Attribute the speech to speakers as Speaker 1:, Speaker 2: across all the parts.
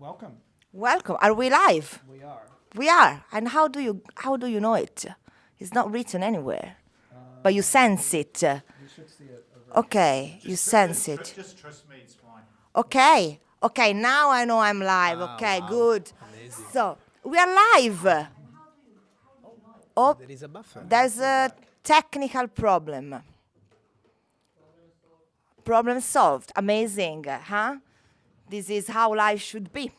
Speaker 1: Welcome.
Speaker 2: Welcome. Are we live?
Speaker 1: We are.
Speaker 2: We are. And how do you know it? It's not written anywhere, but you sense it.
Speaker 1: You should see it over.
Speaker 2: Okay, you sense it.
Speaker 3: Just trust me, it's fine.
Speaker 2: Okay. Okay. Now I know I'm live. Okay.
Speaker 4: wow.
Speaker 2: Good.
Speaker 4: Amazing.
Speaker 2: So we are live. Oh,
Speaker 4: There is a buffer.
Speaker 2: there's a technical problem. Problem solved. Amazing, huh? This is how life should be.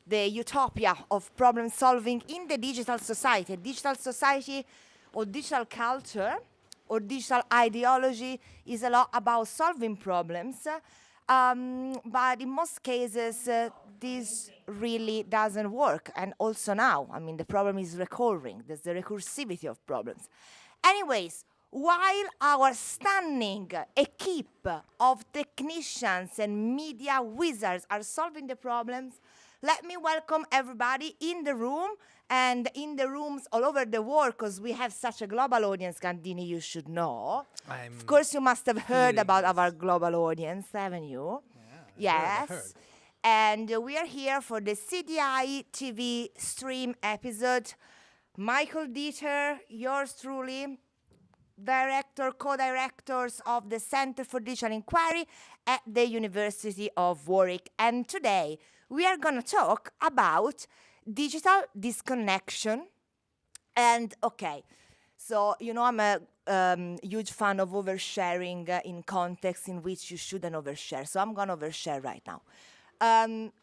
Speaker 2: The utopia of problem solving in the digital society. Digital society or digital culture or digital ideology is a lot about solving problems. But in most cases, this really doesn't work. And also now, I mean, the problem is recurring. There's the recursivity of problems. Anyways, while our stunning equipe of technicians and media wizards are solving the problems, let me welcome everybody in the room and in the rooms all over the world, because we have such a global audience, Gandini, you should know. Of course, you must have heard about our global audience, haven't you?
Speaker 4: I've heard.
Speaker 2: Yes. And we are here for the CDI TV stream episode. Michael Dieter, yours truly, director, co-directors of the Center for Digital Inquiry at the University of Warwick. And today we are going to talk about digital disconnection. And okay, so you know I'm a huge fan of oversharing in context in which you shouldn't overshare. So I'm going to overshare right now.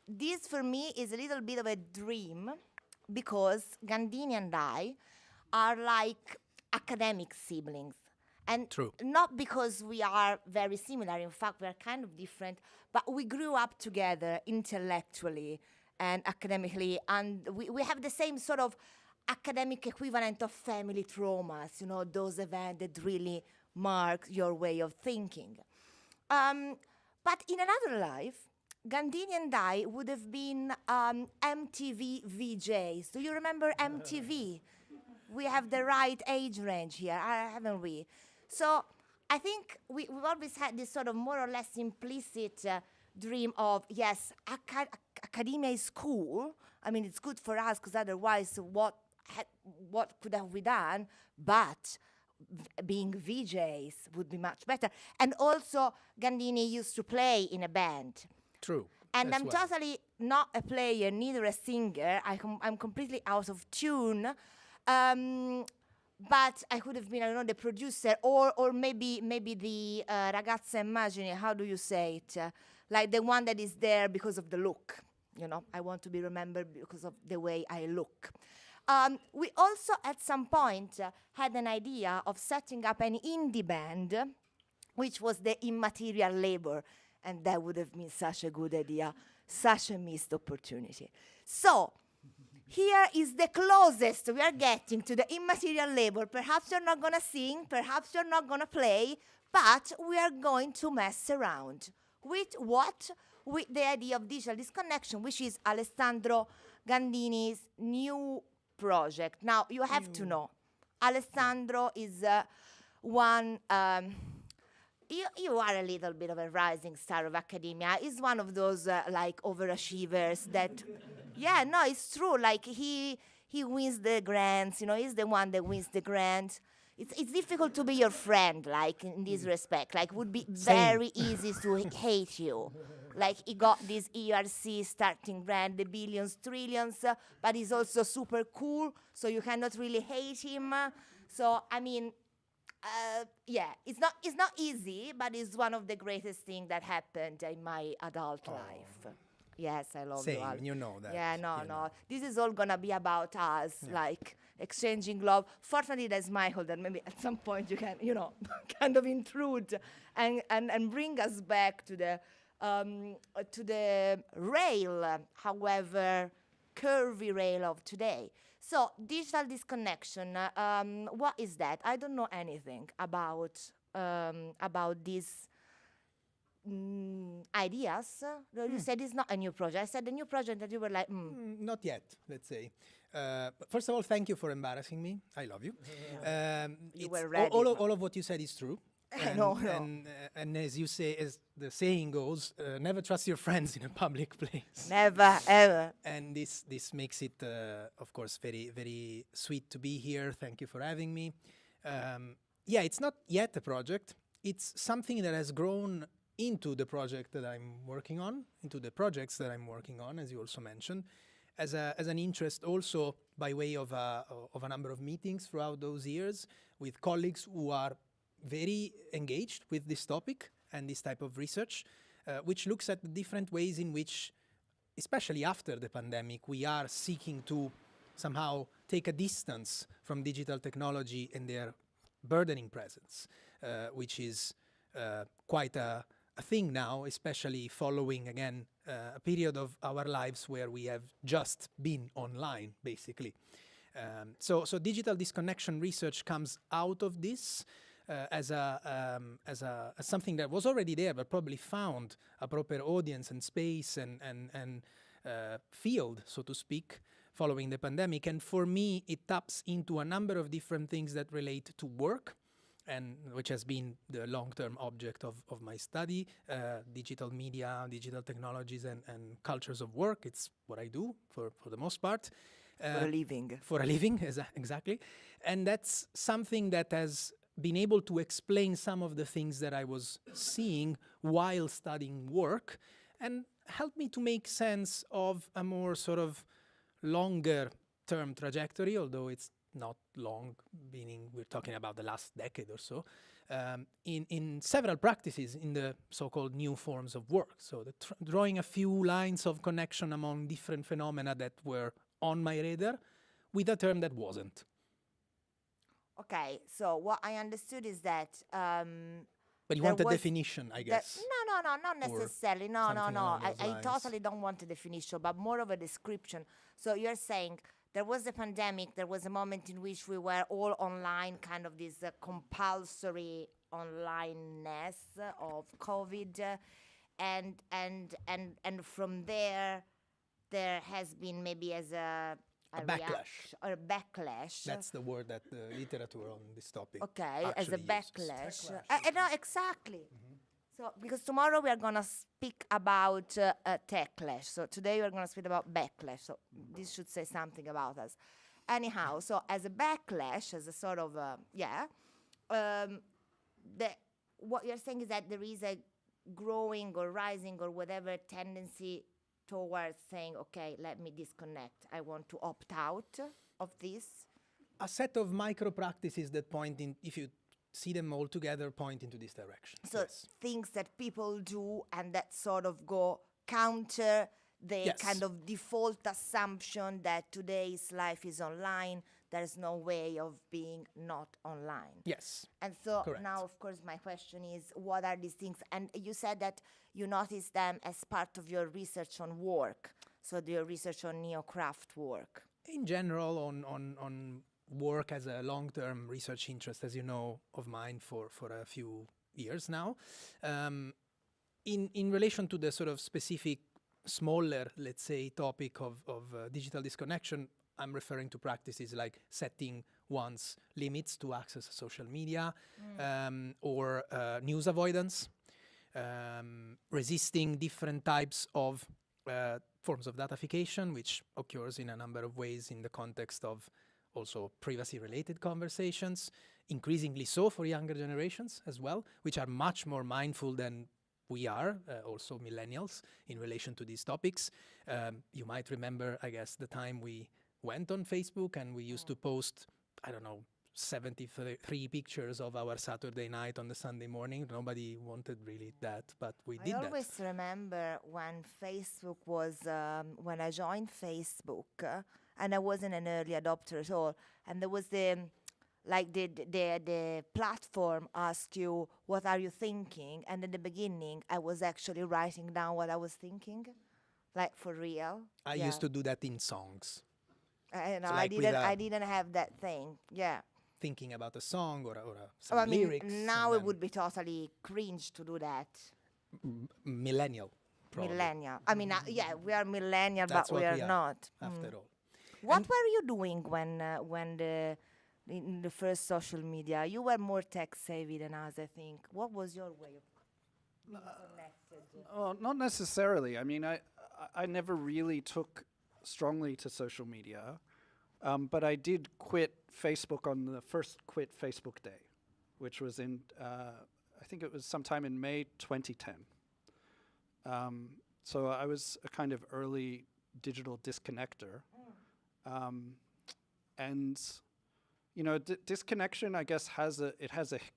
Speaker 2: This for me is a little bit of a dream because Gandini and I are like academic siblings. And
Speaker 4: True.
Speaker 2: not because we are very similar, in fact, we are kind of different, but we grew up together intellectually and academically, and we have the same sort of academic equivalent of family traumas, you know, those events that really mark your way of thinking. But in another life, Gandini and I would have been MTV VJs. Do you remember MTV? We have the right age range here, haven't we? So I think we've always had this sort of more or less implicit dream of, yes, academia is cool. I mean, it's good for us because otherwise what could have we done? But being VJs would be much better. And also, Gandini used to play in a band.
Speaker 4: True.
Speaker 2: And
Speaker 4: as
Speaker 2: I'm
Speaker 4: well.
Speaker 2: totally not a player, neither a singer. I'm completely out of tune. But I could have been, I don't know, the producer or maybe the ragazza immagine, how do you say it? Like the one that is there because of the look. You know, I want to be remembered because of the way I look. We also, at some point, had an idea of setting up an indie band, which was the immaterial labor. And that would have been such a good idea, such a missed opportunity. So, here is the closest we are getting to the immaterial labor. Perhaps you're not going to sing, perhaps you're not going to play, but we are going to mess around. With what? With the idea of digital disconnection, which is Alessandro Gandini's new project. Now, you have to know, Alessandro is one... You are a little bit of a rising star of academia. He's one of those like overachievers that, yeah, no, it's true. Like he wins the grants. You know, he's the one that wins the grant. It's difficult to be your friend, like in this respect. Like, would be very easy to hate you. Like he got this ERC starting grant, the billions, trillions, but he's also super cool, so you cannot really hate him. So I mean. Yeah, it's not easy, but it's one of the greatest things that happened in my adult life. Yes, I love you all.
Speaker 4: Same, you know that.
Speaker 2: Yeah, no.
Speaker 4: you know.
Speaker 2: This is all gonna be about us, like exchanging love. Fortunately, there's Michael that maybe at some point you can, you know, kind of intrude and bring us back to the rail, however curvy rail of today. So, digital disconnection, what is that? I don't know anything about these ideas. You said it's not a new project. I said the new project that you were like,
Speaker 4: Not yet, let's say. First of all, thank you for embarrassing me. I love you.
Speaker 2: You
Speaker 4: It's
Speaker 2: were ready.
Speaker 4: all of what you said is true.
Speaker 2: No.
Speaker 4: And as you say, as the saying goes, never trust your friends in a public place.
Speaker 2: Never, ever.
Speaker 4: And this makes it, of course, very, very sweet to be here. Thank you for having me. Yeah, it's not yet a project. It's something that has grown into the project that I'm working on, into the projects that I'm working on, as you also mentioned, as an interest also by way of a number of meetings throughout those years with colleagues who are very engaged with this topic and this type of research, which looks at the different ways in which, especially after the pandemic, we are seeking to somehow take a distance from digital technology and their burdening presence, which is quite a thing now, especially following, again, a period of our lives where we have just been online, basically. So digital disconnection research comes out of this as something that was already there, but probably found a proper audience and space and field, so to speak, following the pandemic. And for me, it taps into a number of different things that relate to work, and which has been the long-term object of my study, digital media, digital technologies, and cultures of work. It's what I do for the most part.
Speaker 2: For a living.
Speaker 4: For a living, exactly. And that's something that has been able to explain some of the things that I was seeing while studying work, and helped me to make sense of a more sort of longer-term trajectory, although it's not long, meaning we're talking about the last decade or so, in several practices in the so-called new forms of work. So drawing a few lines of connection among different phenomena that were on my radar with a term that wasn't.
Speaker 2: Okay, so what I understood is that
Speaker 4: but you want a definition, I guess.
Speaker 2: No, not necessarily. No. I
Speaker 4: lines.
Speaker 2: totally don't want a definition, but more of a description. So you're saying there was a pandemic, there was a moment in which we were all online, kind of this compulsory onlineness of COVID, and from there has been maybe as a
Speaker 4: backlash.
Speaker 2: Or a backlash.
Speaker 4: That's the word that the literature on this topic
Speaker 2: Okay, as a
Speaker 4: actually
Speaker 2: backlash.
Speaker 4: uses.
Speaker 2: No, exactly. So, because tomorrow we are going to speak about a techlash. So today we are going to speak about backlash. So this should say something about us. Anyhow, so as a backlash, as a sort of, what you're saying is that there is a growing or rising or whatever tendency towards saying, okay, let me disconnect. I want to opt out of this.
Speaker 4: A set of micro practices that point in, if you see them all together, point into this direction.
Speaker 2: So
Speaker 4: yes.
Speaker 2: Things that people do and that sort of go counter the kind of default assumption that today's life is online. There's no way of being not online.
Speaker 4: Yes.
Speaker 2: And so
Speaker 4: correct.
Speaker 2: Now, of course, my question is, what are these things? And you said that you noticed them as part of your research on work. So your research on neocraft work.
Speaker 4: In general, on work as a long-term research interest, as you know, of mine for a few years now. In relation to the sort of specific, smaller, let's say, topic of digital disconnection, I'm referring to practices like setting one's limits to access social media, or news avoidance, resisting different types of forms of datafication, which occurs in a number of ways in the context of also privacy-related conversations, increasingly so for younger generations as well, which are much more mindful than we are, also millennials, in relation to these topics. You might remember, I guess, the time we went on Facebook and we used to post, 73 pictures of our Saturday night on the Sunday morning. Nobody wanted really that, but we did that.
Speaker 2: I always remember when Facebook was, when I joined Facebook, and I wasn't an early adopter at all, and there was the platform asked you, what are you thinking? And in the beginning, I was actually writing down what I was thinking, like for real.
Speaker 4: I used to do that in songs.
Speaker 2: I didn't have that thing. Yeah.
Speaker 4: Thinking about a song or some lyrics.
Speaker 2: Now it would be totally cringe to do that.
Speaker 4: Millennial, probably.
Speaker 2: Millennial. We are millennial,
Speaker 4: That's
Speaker 2: but we are not.
Speaker 4: After all.
Speaker 2: What were you doing when in the first social media? You were more tech savvy than us, I think. What was your way of being connected?
Speaker 1: Oh, not necessarily. I mean, I never really took strongly to social media, but I did quit Facebook on the first quit Facebook day, which was in, I think it was sometime in May 2010. So I was a kind of early digital disconnector. And, you know, disconnection, I guess, has a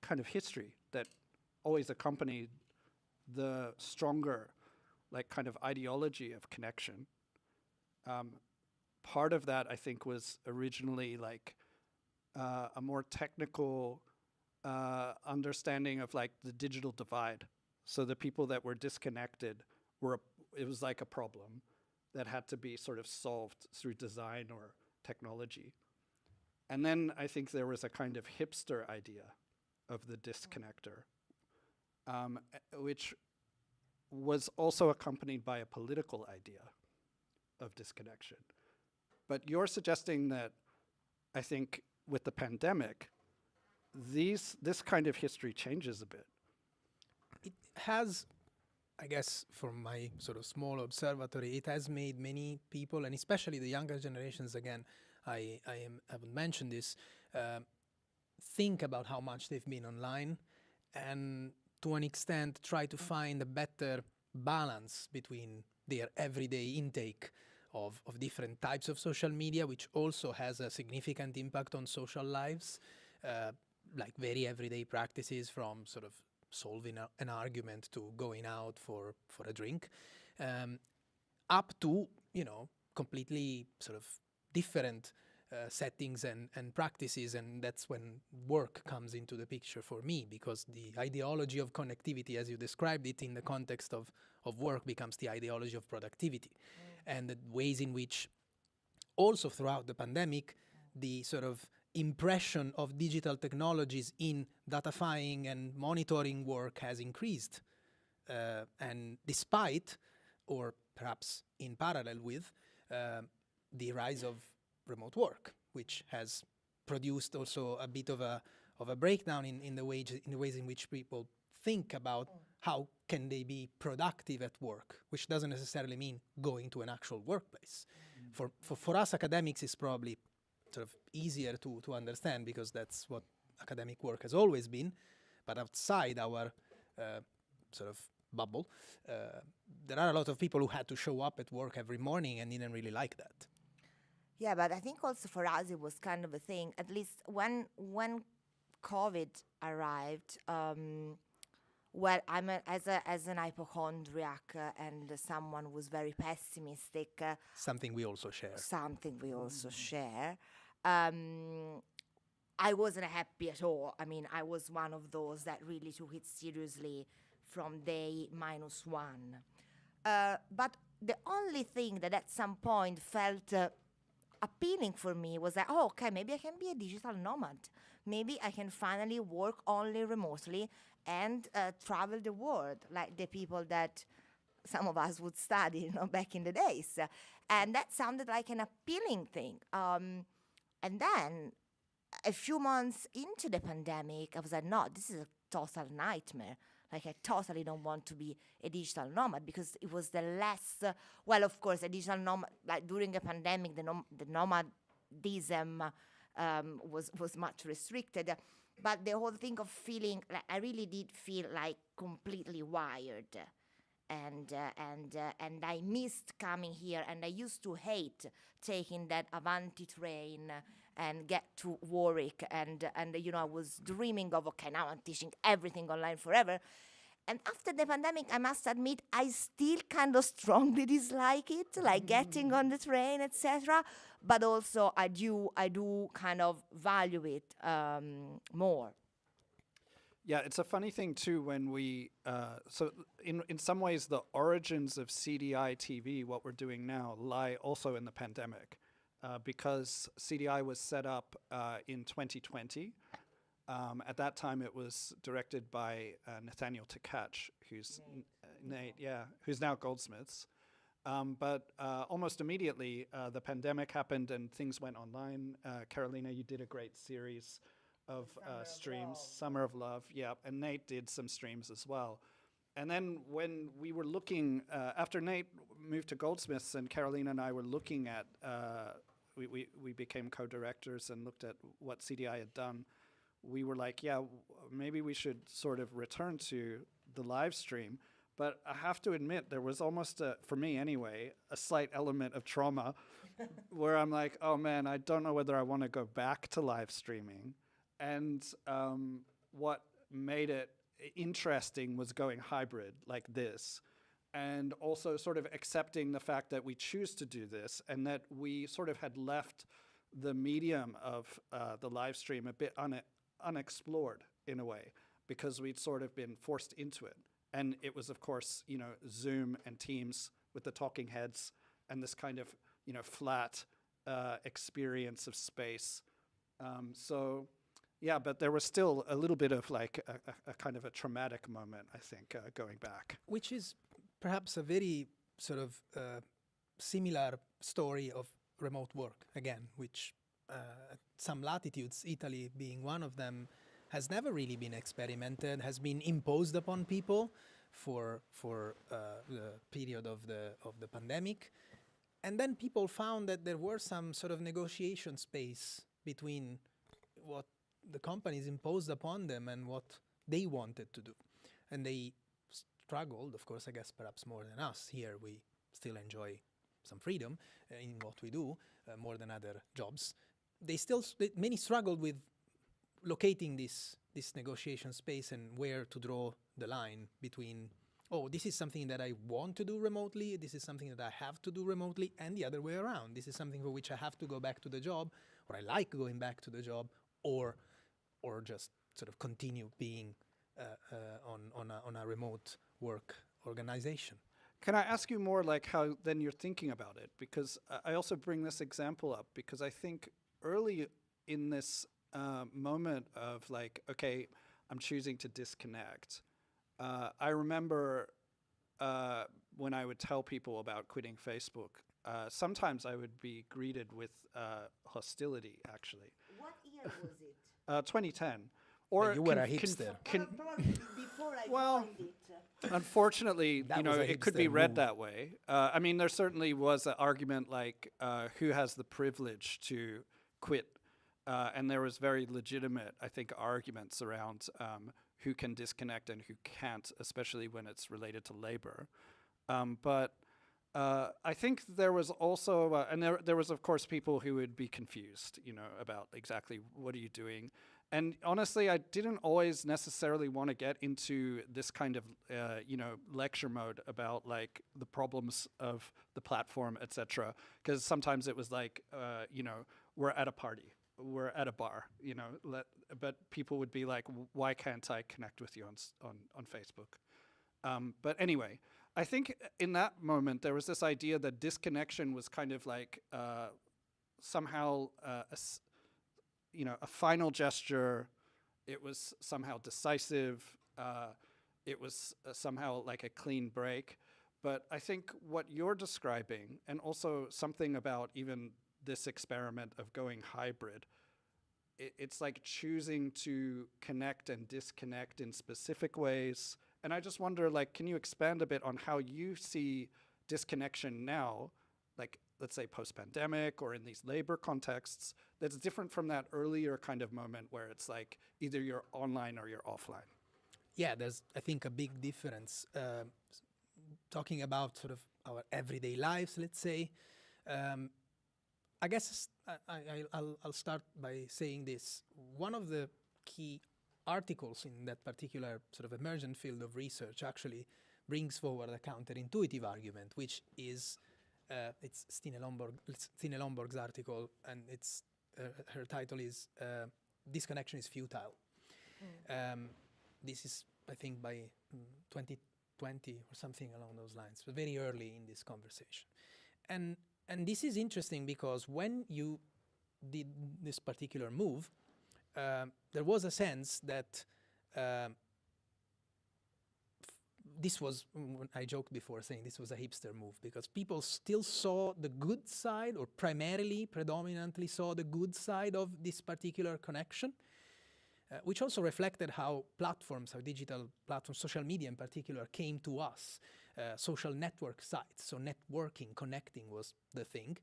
Speaker 1: kind of history that always accompanied the stronger, like, kind of ideology of connection. Part of that, I think, was originally like a more technical understanding of like the digital divide. So the people that were disconnected it was like a problem that had to be sort of solved through design or technology. And then I think there was a kind of hipster idea of the disconnector, which was also accompanied by a political idea of disconnection. But you're suggesting that, I think, with the pandemic, this kind of history changes a bit.
Speaker 4: It has, I guess, from my sort of small observatory, it has made many people, and especially the younger generations, again, I haven't mentioned this, think about how much they've been online, and to an extent try to find a better balance between their everyday intake of different types of social media, which also has a significant impact on social lives, like very everyday practices from sort of solving an argument to going out for a drink, up to, you know, completely sort of different settings and practices. And that's when work comes into the picture for me, because the ideology of connectivity, as you described it in the context of work, becomes the ideology of productivity. And the ways in which also throughout the pandemic, the sort of impression of digital technologies in datafying and monitoring work has increased. And despite, or perhaps in parallel with, the rise of remote work, which has produced also a bit of a breakdown in the ways in which people think about how can they be productive at work, which doesn't necessarily mean going to an actual workplace. For us academics, it's probably sort of easier to understand, because that's what academic work has always been. But outside our sort of bubble, there are a lot of people who had to show up at work every morning and didn't really like that.
Speaker 2: Yeah, but I think also for us it was kind of a thing. At least when COVID arrived, well, I'm as an hypochondriac and someone who's very pessimistic.
Speaker 4: Something we also share.
Speaker 2: I wasn't happy at all. I mean, I was one of those that really took it seriously from day -1. But the only thing that at some point felt appealing for me was that, oh, okay, maybe I can be a digital nomad. Maybe I can finally work only remotely and travel the world like the people that some of us would study, you know, back in the days. And that sounded like an appealing thing. And then a few months into the pandemic, I was like, no, this is a total nightmare. Like, I totally don't want to be a digital nomad, because it was the less, well, of course, a digital nomad, like during a pandemic, the nomadism was much restricted. But the whole thing of feeling, like, I really did feel like completely wired. And I missed coming here, and I used to hate taking that Avanti train and get to Warwick, and you know, I was dreaming of, okay, now I'm teaching everything online forever. And after the pandemic, I must admit, I still kind of strongly dislike it, like getting on the train, etc. But also, I do kind of value it more.
Speaker 1: Yeah, it's a funny thing too when we, so in some ways the origins of CDI TV, what we're doing now, lie also in the pandemic, because CDI was set up in 2020. At that time it was directed by Nathaniel Tkach, who's Nate, who's now Goldsmiths. But almost immediately, the pandemic happened and things went online. Carolina, you did a great series of streams, Summer of Love, yeah, and Nate did some streams as well. And then when we were looking, after Nate moved to Goldsmiths and Carolina and I were looking at, we became co-directors and looked at what CDI had done, we were like, yeah, maybe we should sort of return to the live stream. But I have to admit, there was almost, for me anyway, a slight element of trauma where I'm like, oh man, I don't know whether I want to go back to live streaming. And what made it interesting was going hybrid like this, and also sort of accepting the fact that we choose to do this and that we sort of had left the medium of the live stream a bit unexplored in a way, because we'd sort of been forced into it. And it was, of course, you know, Zoom and Teams with the talking heads and this kind of, you know, flat experience of space. So, yeah, but there was still a little bit of like a kind of a traumatic moment, I think, going back.
Speaker 4: Which is perhaps a very sort of similar story of remote work, again, which at some latitudes, Italy being one of them, has never really been experimented, has been imposed upon people for the period of the pandemic. And then people found that there were some sort of negotiation space between what the companies imposed upon them and what they wanted to do. And they struggled, of course, I guess perhaps more than us. Here we still enjoy some freedom in what we do, more than other jobs. Many struggled with locating this negotiation space and where to draw the line between, oh, this is something that I want to do remotely, this is something that I have to do remotely, and the other way around. This is something for which I have to go back to the job, or I like going back to the job, or just sort of continue being on a remote work organization.
Speaker 1: Can I ask you more like how then you're thinking about it? Because I also bring this example up because I think early in this moment of like, okay, I'm choosing to disconnect. I remember when I would tell people about quitting Facebook, sometimes I would be greeted with hostility, actually.
Speaker 2: What year was it?
Speaker 1: 2010. Or
Speaker 4: you were a hipster.
Speaker 2: Probably before I
Speaker 1: well,
Speaker 2: joined it.
Speaker 1: Unfortunately,
Speaker 4: That
Speaker 1: you know,
Speaker 4: was a
Speaker 1: it could
Speaker 4: hipster
Speaker 1: be read
Speaker 4: move.
Speaker 1: that way. I mean, there certainly was an argument like, who has the privilege to quit? And there was very legitimate, I think, arguments around who can disconnect and who can't, especially when it's related to labor. But I think there was also, and there was, of course, people who would be confused, you know, about exactly what are you doing. And honestly, I didn't always necessarily want to get into this kind of, you know, lecture mode about like the problems of the platform, etc. Because sometimes it was like, you know, we're at a party, we're at a bar, you know, but people would be like, why can't I connect with you on Facebook? But anyway, I think in that moment there was this idea that disconnection was kind of like somehow you know, a final gesture. It was somehow decisive. It was somehow like a clean break. But I think what you're describing, and also something about even this experiment of going hybrid, it's like choosing to connect and disconnect in specific ways. And I just wonder, like, can you expand a bit on how you see disconnection now, like, let's say post-pandemic or in these labor contexts, that's different from that earlier kind of moment where it's like either you're online or you're offline?
Speaker 4: Yeah, there's, I think, a big difference. Talking about sort of our everyday lives, let's say, I guess I'll start by saying this. One of the key articles in that particular sort of emergent field of research actually brings forward a counterintuitive argument, which is it's Stine Lomborg's article, and it's her title is "Disconnection is Futile." This is, I think, by 2020 or something along those lines, but very early in this conversation. And this is interesting because when you did this particular move, there was a sense that this was, I joked before saying this was a hipster move, because people still saw the good side, or predominantly saw the good side of this particular connection, which also reflected how platforms, how digital platforms, social media in particular, came to us. Social network sites, so networking, connecting was the thing.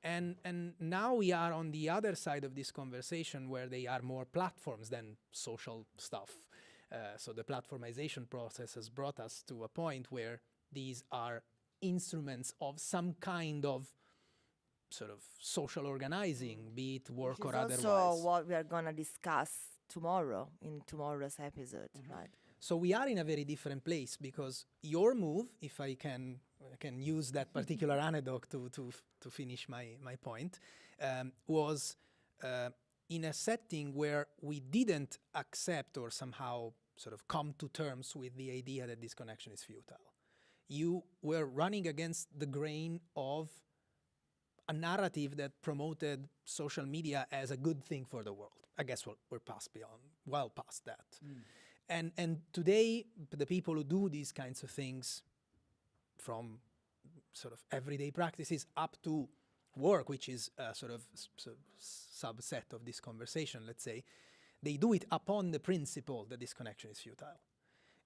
Speaker 4: And now we are on the other side of this conversation, where they are more platforms than social stuff. So the platformization process has brought us to a point where these are instruments of some kind of sort of social organizing, be it work
Speaker 2: Which
Speaker 4: or
Speaker 2: is
Speaker 4: otherwise.
Speaker 2: also what we are going to discuss tomorrow in tomorrow's episode, right?
Speaker 4: So we are in a very different place, because your move, if I can use that particular anecdote to finish my point, was in a setting where we didn't accept or somehow sort of come to terms with the idea that disconnection is futile. You were running against the grain of a narrative that promoted social media as a good thing for the world. I guess we're well past that. And today, the people who do these kinds of things, from sort of everyday practices up to work, which is a sort of subset of this conversation, let's say, they do it upon the principle that disconnection is futile.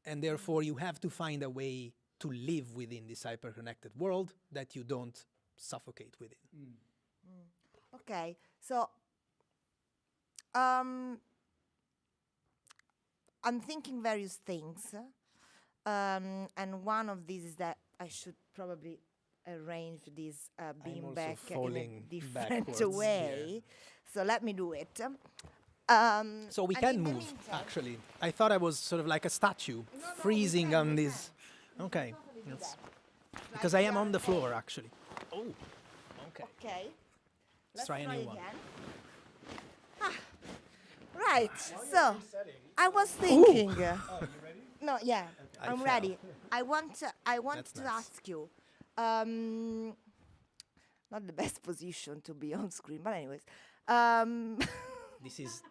Speaker 4: And therefore, you have to find a way to live within this hyper-connected world that you don't suffocate within.
Speaker 2: Okay, so I'm thinking various things, and one of these is that I should probably arrange this beanbag in a different
Speaker 4: backwards,
Speaker 2: way. So let me do it.
Speaker 4: So we
Speaker 2: and
Speaker 4: can
Speaker 2: in the
Speaker 4: move,
Speaker 2: meantime-
Speaker 4: actually. I thought I was sort of like a statue, freezing on this. Okay. Yes. Because I am on the floor, actually. Oh, okay.
Speaker 2: Okay. Let's
Speaker 4: try a new one.
Speaker 2: again. Right. So I was thinking. No, yeah,
Speaker 4: I
Speaker 2: I'm
Speaker 4: fell.
Speaker 2: ready. I want
Speaker 4: That's
Speaker 2: to
Speaker 4: nice.
Speaker 2: ask you. Not the best position to be on screen, but anyways.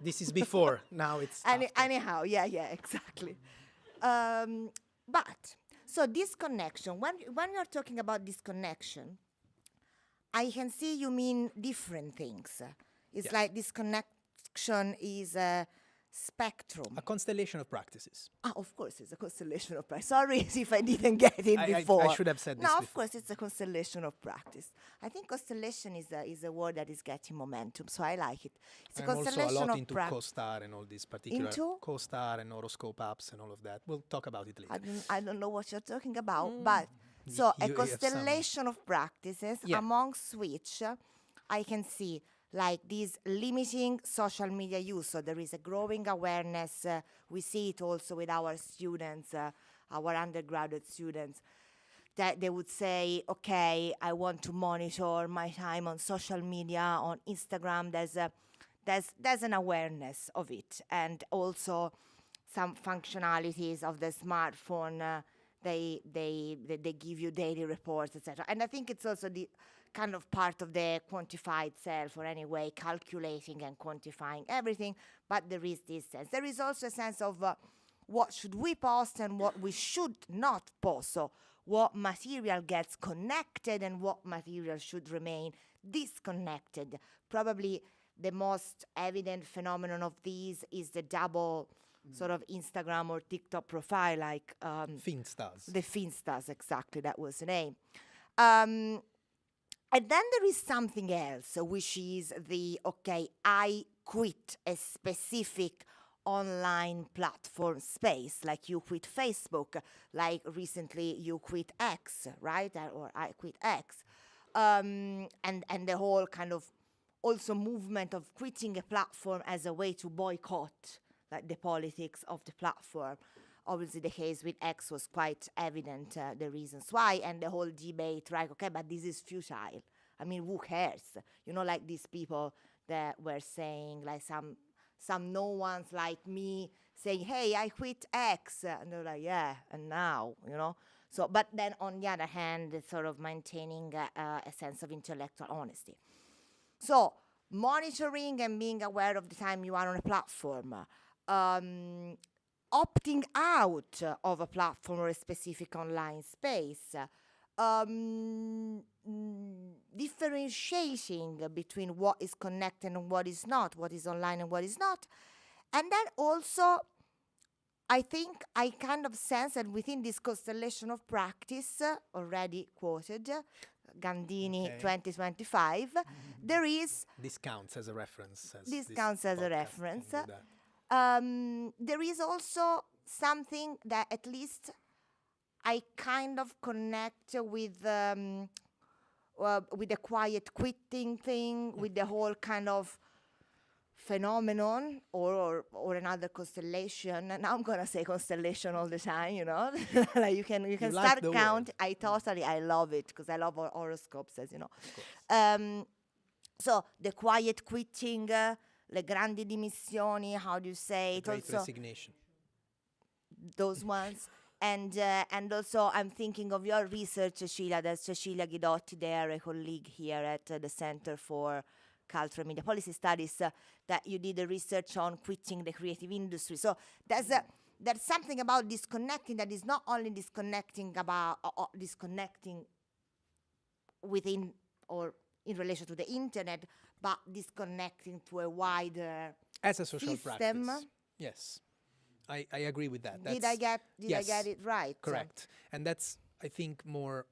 Speaker 4: This is before. Now it's after.
Speaker 2: Anyhow, yeah, exactly. But so disconnection. When you're talking about disconnection, I can see you mean different things. It's
Speaker 4: Yes.
Speaker 2: like disconnection is a spectrum.
Speaker 4: A constellation of practices.
Speaker 2: Of course, it's a constellation of practice. Sorry if I didn't get it
Speaker 4: I
Speaker 2: before.
Speaker 4: should have said this
Speaker 2: No, of
Speaker 4: before.
Speaker 2: course, it's a constellation of practice. I think constellation is a word that is getting momentum, so I like it. It's a
Speaker 4: I'm also a
Speaker 2: constellation
Speaker 4: lot
Speaker 2: of
Speaker 4: into
Speaker 2: practice.
Speaker 4: CoStar and all these particular
Speaker 2: Into?
Speaker 4: CoStar and horoscope apps and all of that. We'll talk about it later.
Speaker 2: I don't know what you're talking about, but so a
Speaker 4: you have some-
Speaker 2: constellation of practices
Speaker 4: Yeah.
Speaker 2: amongst which I can see like this limiting social media use. So there is a growing awareness. We see it also with our students, our undergraduate students, that they would say, okay, I want to monitor my time on social media, on Instagram. There's an awareness of it, and also some functionalities of the smartphone. They give you daily reports, etc. And I think it's also the kind of part of the quantified self, or anyway, calculating and quantifying everything. But there is this sense. There is also a sense of what should we post and what we should not post. So what material gets connected and what material should remain disconnected. Probably the most evident phenomenon of these is the double sort of Instagram or TikTok profile, like
Speaker 4: Finstars.
Speaker 2: the Finstas, exactly, that was the name. And then there is something else, which is I quit a specific online platform space, like you quit Facebook, like recently you quit X, right? Or I quit X. And the whole kind of also movement of quitting a platform as a way to boycott, like the politics of the platform. Obviously, the case with X was quite evident, the reasons why, and the whole debate, right? Okay, but this is futile. I mean, who cares? You know, like these people that were saying, like some no ones like me saying, hey, I quit X. And they're like, yeah, and now, you know? So, but then on the other hand, it's sort of maintaining a sense of intellectual honesty. So, monitoring and being aware of the time you are on a platform. opting out of a platform or a specific online space, differentiating between what is connected and what is not, what is online and what is not. And then also, I think I kind of sense that within this constellation of practice, already quoted, Gandini 2025, there is...
Speaker 4: This counts as a reference.
Speaker 2: This counts as a reference. There is also something that at least I kind of connect with the quiet quitting thing, with the whole kind of phenomenon or another constellation. Now I'm gonna say constellation all the time, you know. Like you can start count. I love it because I love horoscopes, as you know. So the quiet quitting, le grandi dimissioni, how do you say it?
Speaker 4: Great
Speaker 2: also
Speaker 4: resignation.
Speaker 2: Those ones. And also I'm thinking of your research, Cecilia. There's Cecilia Guidotti there, a colleague here at the Center for Cultural and Media Policy Studies, that you did a research on quitting the creative industry. So there's something about disconnecting that is not only disconnecting disconnecting within or in relation to the internet, but disconnecting to a wider
Speaker 4: as a social
Speaker 2: system.
Speaker 4: practice. Yes, I agree with that.
Speaker 2: Did I get it right?
Speaker 4: Correct. And that's, I think, more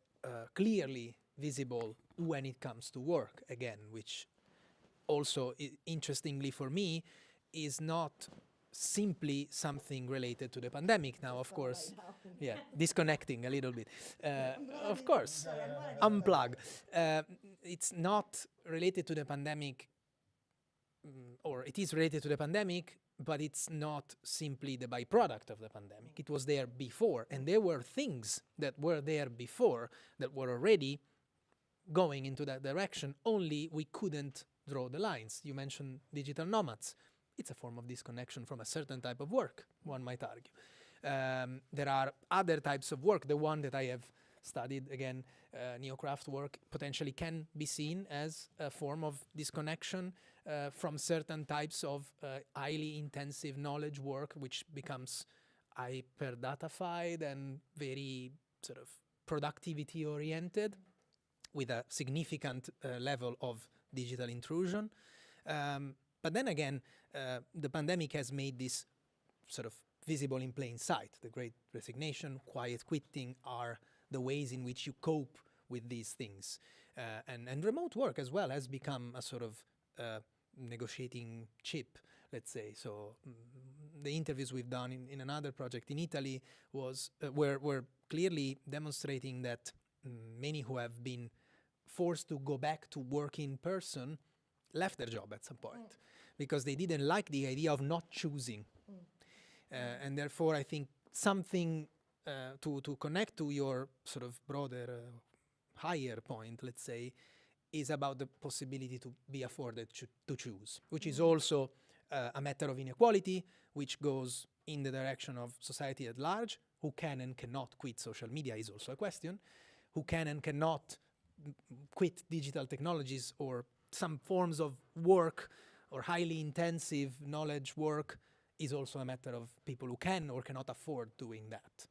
Speaker 4: clearly visible when it comes to work, again, which also, interestingly for me, is not simply something related to the pandemic. Now, of course, disconnecting a little bit. Of course, unplug. It's not related to the pandemic, or it is related to the pandemic, but it's not simply the byproduct of the pandemic. It was there before, and there were things that were there before that were already going into that direction, only we couldn't draw the lines. You mentioned digital nomads. It's a form of disconnection from a certain type of work, one might argue. There are other types of work. The one that I have studied, again, neocraft work, potentially can be seen as a form of disconnection from certain types of highly intensive knowledge work, which becomes hyper-datafied and very sort of productivity-oriented, with a significant level of digital intrusion. But then again, the pandemic has made this sort of visible in plain sight. The Great Resignation, quiet quitting are the ways in which you cope with these things. And remote work as well has become a sort of negotiating chip, let's say. So the interviews we've done in another project in Italy were clearly demonstrating that many who have been forced to go back to work in person left their job at some point because they didn't like the idea of not choosing. And therefore, I think something to connect to your sort of broader, higher point, let's say, is about the possibility to be afforded to choose, which is also a matter of inequality, which goes in the direction of society at large. Who can and cannot quit social media is also a question. Who can and cannot quit digital technologies or some forms of work or highly intensive knowledge work is also a matter of people who can or cannot afford doing that.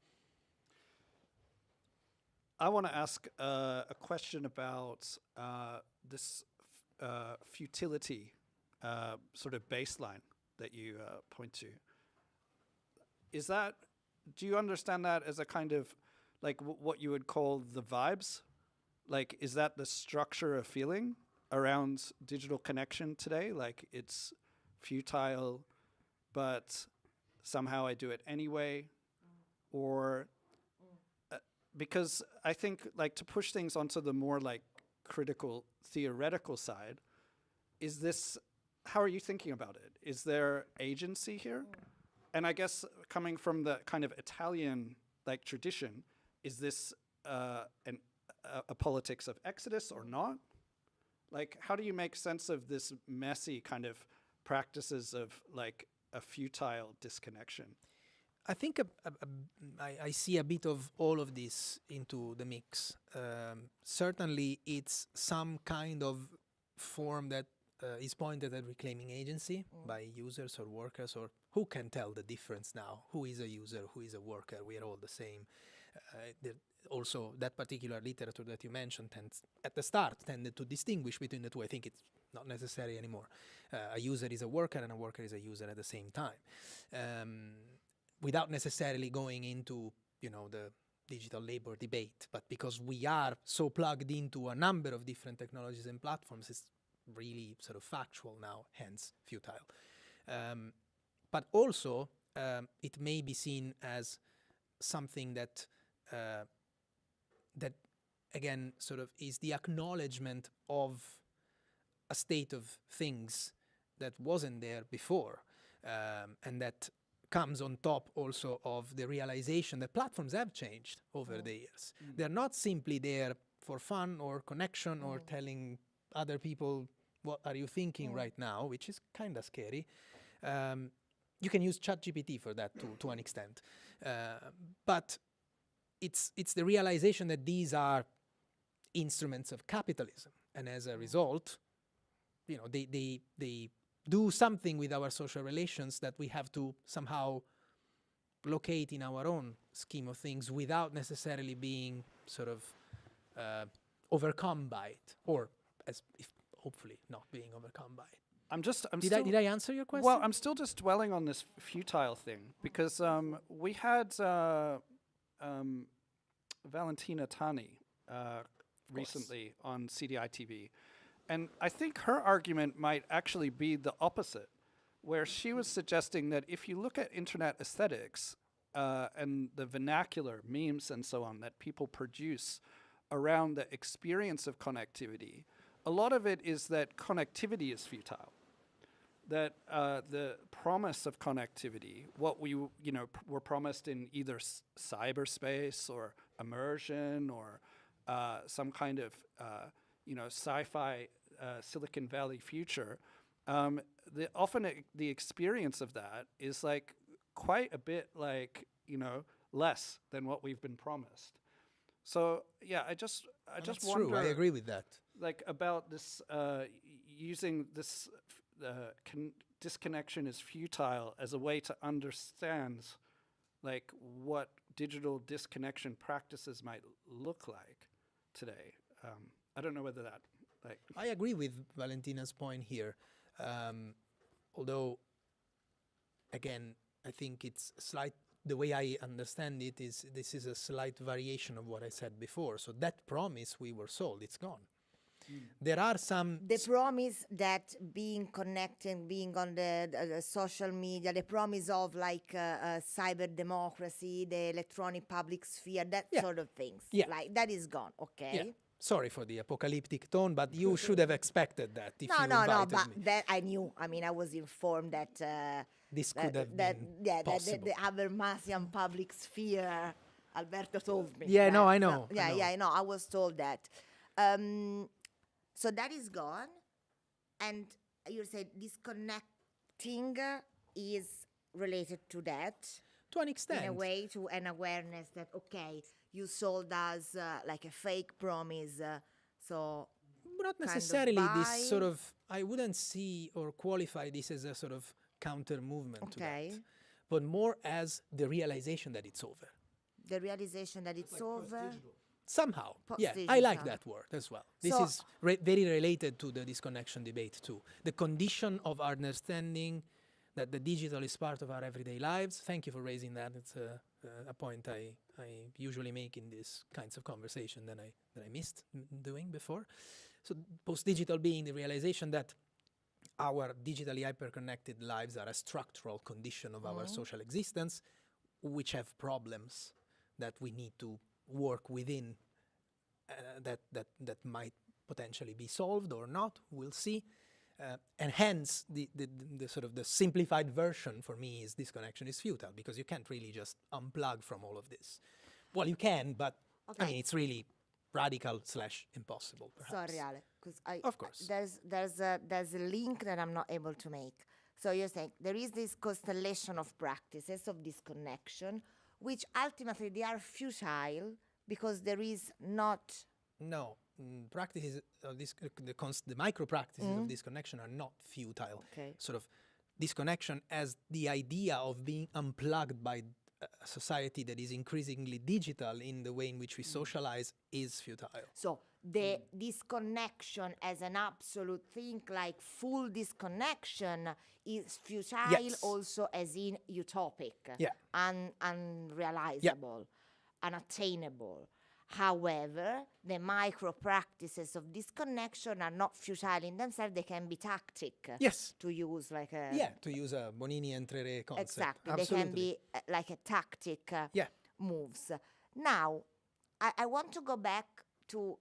Speaker 1: I want to ask a question about this futility sort of baseline that you point to. Do you understand that as a kind of like what you would call the vibes? Like, is that the structure of feeling around digital connection today? Like, it's futile, but somehow I do it anyway? Or because I think, like, to push things onto the more, like, critical, theoretical side, how are you thinking about it? Is there agency here? And I guess coming from the kind of Italian, like, tradition, is this a politics of exodus or not? Like, how do you make sense of this messy kind of practices of like a futile disconnection?
Speaker 4: I think I see a bit of all of this into the mix. Certainly, it's some kind of form that is pointed at reclaiming agency by users or workers, or who can tell the difference now? Who is a user? Who is a worker? We are all the same. Also, that particular literature that you mentioned at the start tended to distinguish between the two. I think it's not necessary anymore. A user is a worker and a worker is a user at the same time, without necessarily going into, the digital labor debate. But because we are so plugged into a number of different technologies and platforms, it's really sort of factual now, hence futile. But also, it may be seen as something that again sort of is the acknowledgement of a state of things that wasn't there before, and that comes on top also of the realization that platforms have changed over the years. They're not simply there for fun or connection or telling other people what are you thinking right now, which is kind of scary. You can use ChatGPT for that to an extent, but it's the realization that these are instruments of capitalism, and as a result, they do something with our social relations that we have to somehow locate in our own scheme of things without necessarily being sort of overcome by it, or as if hopefully not being overcome by it. Did I answer your question?
Speaker 1: Well, I'm still just dwelling on this futile thing because we had Valentina Tani recently on CDI TV. And I think her argument might actually be the opposite, where she was suggesting that if you look at internet aesthetics and the vernacular, memes and so on that people produce around the experience of connectivity, a lot of it is that connectivity is futile. That the promise of connectivity, what we were promised in either cyberspace or immersion or some kind of sci-fi Silicon Valley future, often the experience of that is like quite a bit like less than what we've been promised. So yeah, I just wonder.
Speaker 4: True. I agree with that.
Speaker 1: Like about this using this disconnection is futile as a way to understand like what digital disconnection practices might look like today. I don't know whether that like.
Speaker 4: I agree with Valentina's point here, although again I think it's slight. The way I understand it is this is a slight variation of what I said before. So that promise we were sold, it's gone. There are some.
Speaker 2: The promise that being connected, being on the social media, the promise of like cyber democracy, the electronic public sphere, that sort of things, like that is gone. Okay.
Speaker 4: Yeah. Sorry for the apocalyptic tone, but you should have expected that if you
Speaker 2: No,
Speaker 4: invited
Speaker 2: but
Speaker 4: me.
Speaker 2: that I knew. I mean, I was informed that
Speaker 4: This could have been possible.
Speaker 2: the Habermasian public sphere. Alberto told me.
Speaker 4: Yeah,
Speaker 2: that.
Speaker 4: no, I know.
Speaker 2: I know. I was told that. So that is gone, and you said disconnecting is related to that.
Speaker 4: To an extent.
Speaker 2: In a way, to an awareness that, okay, you sold us like a fake promise, so...
Speaker 4: Not necessarily this sort of, I wouldn't see or qualify this as a sort of counter movement to that, but more as the realization that it's over.
Speaker 2: The realization that it's over?
Speaker 4: Somehow, yeah, I like that word as well. This is very related to the disconnection debate too. The condition of understanding that the digital is part of our everyday lives. Thank you for raising that. It's a point I usually make in these kinds of conversation that I missed doing before. So post-digital being the realization that our digitally hyper-connected lives are a structural condition of our social existence, which have problems that we need to work within, that might potentially be solved or not. We'll see. And hence, the sort of the simplified version for me is disconnection is futile, because you can't really just unplug from all of this. Well, you can, but I mean, it's really radical / impossible, perhaps.
Speaker 2: Sorry, Ale, because
Speaker 4: of course
Speaker 2: there's a link that I'm not able to make. So you're saying there is this constellation of practices of disconnection, which ultimately they are futile because there is not.
Speaker 4: No, practices of this, the micro practices of disconnection are not futile.
Speaker 2: Okay.
Speaker 4: Sort of disconnection as the idea of being unplugged by a society that is increasingly digital in the way in which we socialize is futile.
Speaker 2: So the disconnection as an absolute thing, like full disconnection, is futile
Speaker 4: Yes.
Speaker 2: also as in utopic,
Speaker 4: Yeah.
Speaker 2: unrealizable, unattainable. However, the micro practices of disconnection are not futile in themselves. They can be tactic.
Speaker 4: Yes.
Speaker 2: To use like a
Speaker 4: To use a Bonini Entrere concept.
Speaker 2: exactly.
Speaker 4: Absolutely.
Speaker 2: They can be like a tactic moves. Now, I want to go back to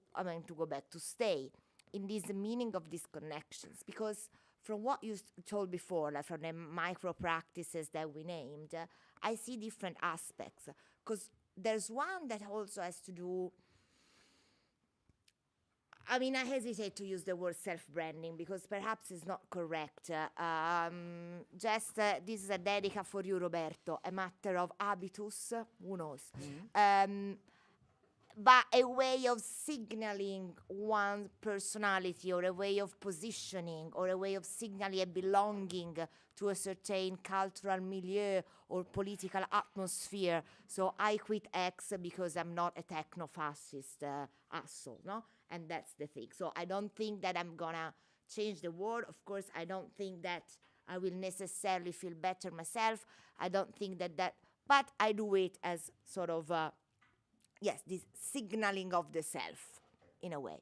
Speaker 2: stay in this meaning of disconnections, because from what you told before, like from the micro practices that we named, I see different aspects. Because there's one that also has to do, I mean, I hesitate to use the word self-branding because perhaps it's not correct. This is a dedica for you, Roberto, a matter of habitus, who knows? But a way of signaling one's personality, or a way of positioning, or a way of signaling a belonging to a certain cultural milieu or political atmosphere. So I quit X because I'm not a techno-fascist asshole, no? And that's the thing. So I don't think that I'm gonna change the world. Of course, I don't think that I will necessarily feel better myself. I don't think that, but I do it as sort of, this signaling of the self, in a way.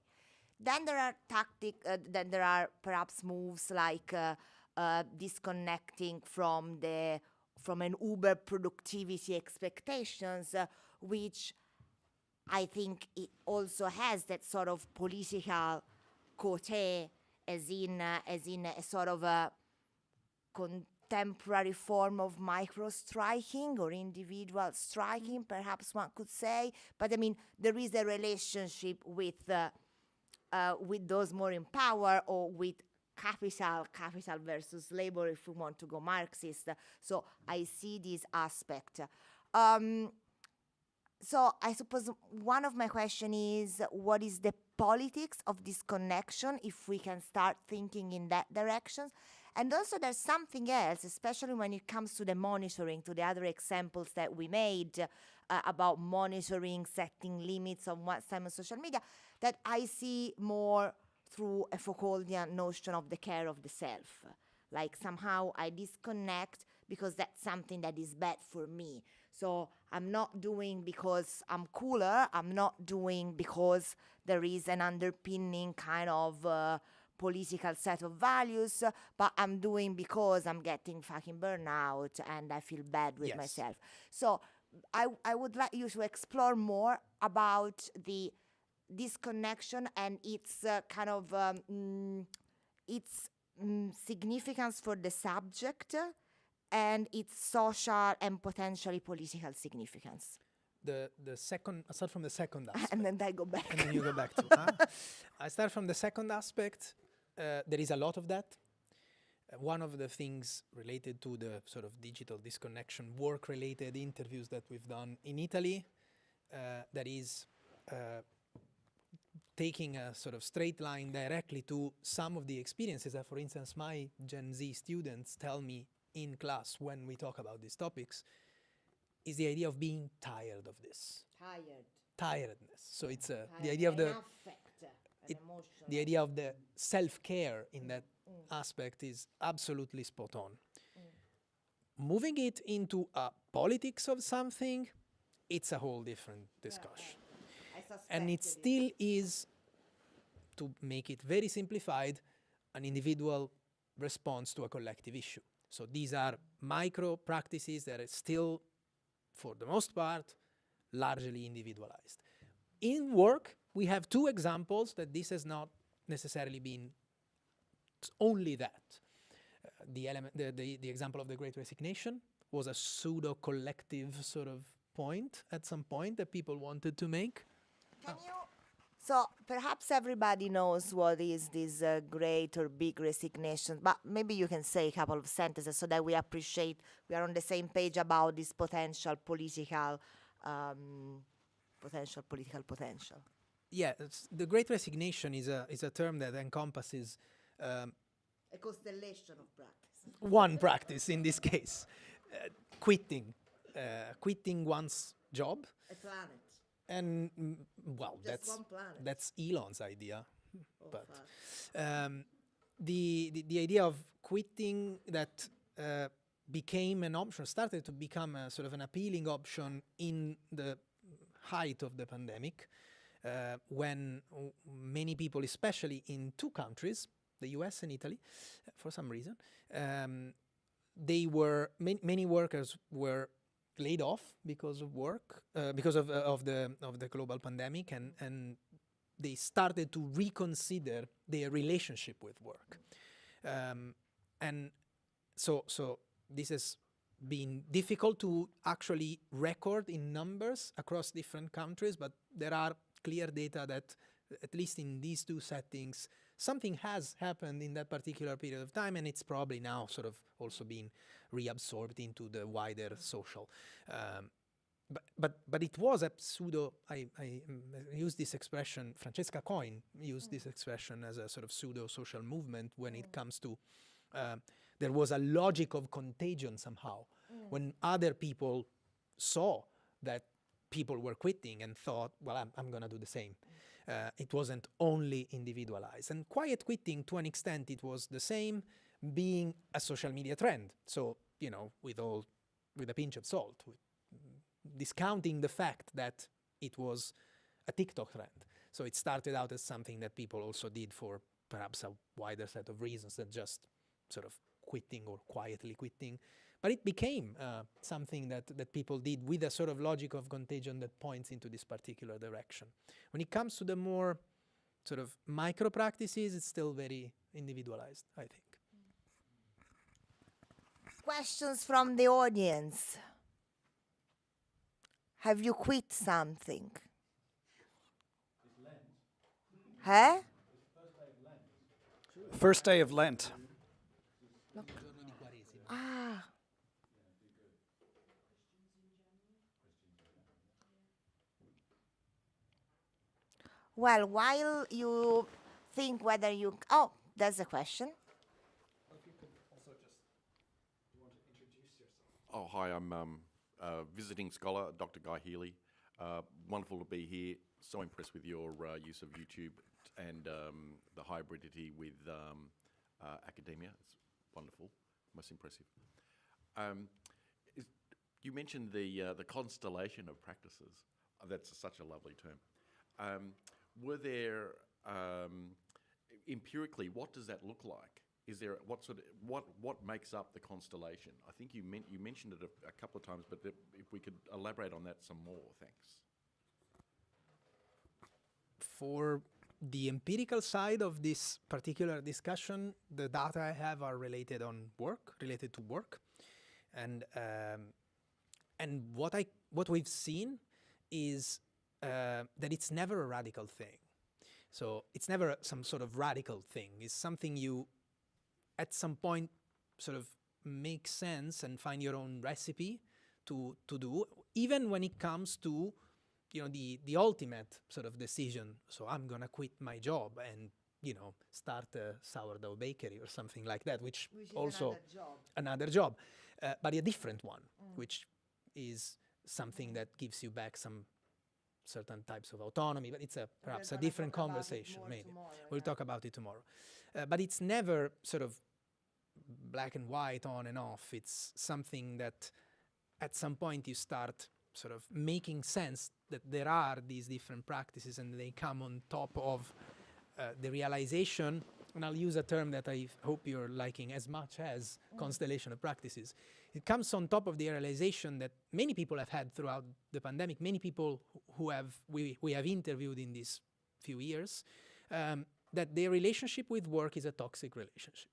Speaker 2: Then there are then there are perhaps moves like disconnecting from an Uber productivity expectations, which I think it also has that sort of political cote, as in a sort of a contemporary form of micro striking or individual striking, perhaps one could say. But I mean, there is a relationship with those more in power, or with capital versus labor, if we want to go Marxist. So I see this aspect. So I suppose one of my question is, what is the politics of disconnection, if we can start thinking in that direction? And also there's something else, especially when it comes to the monitoring, to the other examples that we made about monitoring, setting limits on what's time on social media, that I see more through a Foucauldian notion of the care of the self. Like somehow I disconnect because that's something that is bad for me. So I'm not doing because I'm cooler, I'm not doing because there is an underpinning kind of political set of values, but I'm doing because I'm getting fucking burnout and I feel bad with myself. So I would like you to explore more about the disconnection and its kind of significance for the subject and its social and potentially political significance.
Speaker 4: The second, I start from the second aspect.
Speaker 2: And then I go back.
Speaker 4: And then you go back to. I start from the second aspect. There is a lot of that. One of the things related to the sort of digital disconnection, work-related interviews that we've done in Italy, that is taking a sort of straight line directly to some of the experiences that, for instance, my Gen Z students tell me in class when we talk about these topics, is the idea of being tired of this. Tiredness. So it's the idea of the idea of the self-care in that aspect is absolutely spot on. Moving it into a politics of something, it's a whole different discussion. And it still is, to make it very simplified, an individual response to a collective issue. So these are micro practices that are still, for the most part, largely individualized. In work, we have two examples that this has not necessarily been only that. The example of the Great Resignation was a pseudo-collective sort of point at some point that people wanted to make.
Speaker 2: So perhaps everybody knows what is this great or big resignation, but maybe you can say a couple of sentences so that we appreciate, we are on the same page about this potential.
Speaker 4: yeah, the Great Resignation is a term that encompasses
Speaker 2: A constellation of practice.
Speaker 4: one practice in this case, quitting, one's job,
Speaker 2: A planet.
Speaker 4: and well,
Speaker 2: Just one planet.
Speaker 4: that's Elon's idea,
Speaker 2: Oh,
Speaker 4: but
Speaker 2: fuck.
Speaker 4: the idea of quitting that became an option, started to become a sort of an appealing option in the height of the pandemic, when many people, especially in two countries, the US and Italy, for some reason, they were many workers were laid off because of work, because of the global pandemic, and they started to reconsider their relationship with work, and so this has been difficult to actually record in numbers across different countries, but there are clear data that at least in these two settings, something has happened in that particular period of time, and it's probably now sort of also being reabsorbed into the wider social. But it was a pseudo, I use this expression, Francesca Coin used this expression as a sort of pseudo social movement when it comes to, there was a logic of contagion somehow. When other people saw that people were quitting and thought, well, I'm going to do the same. It wasn't only individualized. And quiet quitting, to an extent, it was the same, being a social media trend. So, with a pinch of salt, discounting the fact that it was a TikTok trend. So it started out as something that people also did for perhaps a wider set of reasons than just sort of quitting or quietly quitting. But it became something that people did with a sort of logic of contagion that points into this particular direction. When it comes to the more sort of micro practices, it's still very individualized, I think.
Speaker 2: Questions from the audience. Have you quit something? Huh?
Speaker 1: First day of Lent.
Speaker 2: Ah. Well, while you think whether you... Oh, there's a question.
Speaker 3: Oh, hi, I'm visiting scholar, Dr. Guy Healy. Wonderful to be here. So impressed with your use of YouTube and the hybridity with academia. It's wonderful, most impressive. You mentioned the constellation of practices. That's such a lovely term. Were there, empirically, what does that look like? Is there what makes up the constellation? I think you mentioned it a couple of times, but if we could elaborate on that some more, thanks.
Speaker 4: For the empirical side of this particular discussion, the data I have are related to work, and what we've seen is that it's never a radical thing. So it's never some sort of radical thing. It's something you, at some point, sort of make sense and find your own recipe to do, even when it comes to, the ultimate sort of decision. So I'm gonna quit my job and, start a sourdough bakery or something like that, which
Speaker 2: is
Speaker 4: also
Speaker 2: another job.
Speaker 4: another job, but a different one, which is something that gives you back some certain types of autonomy, but it's perhaps a different conversation. Maybe we'll talk about it tomorrow. But it's never sort of black and white, on and off. It's something that at some point you start sort of making sense that there are these different practices, and they come on top of the realization, and I'll use a term that I hope you're liking as much as constellation of practices. It comes on top of the realization that many people have had throughout the pandemic, many people who we have interviewed in these few years, that their relationship with work is a toxic relationship.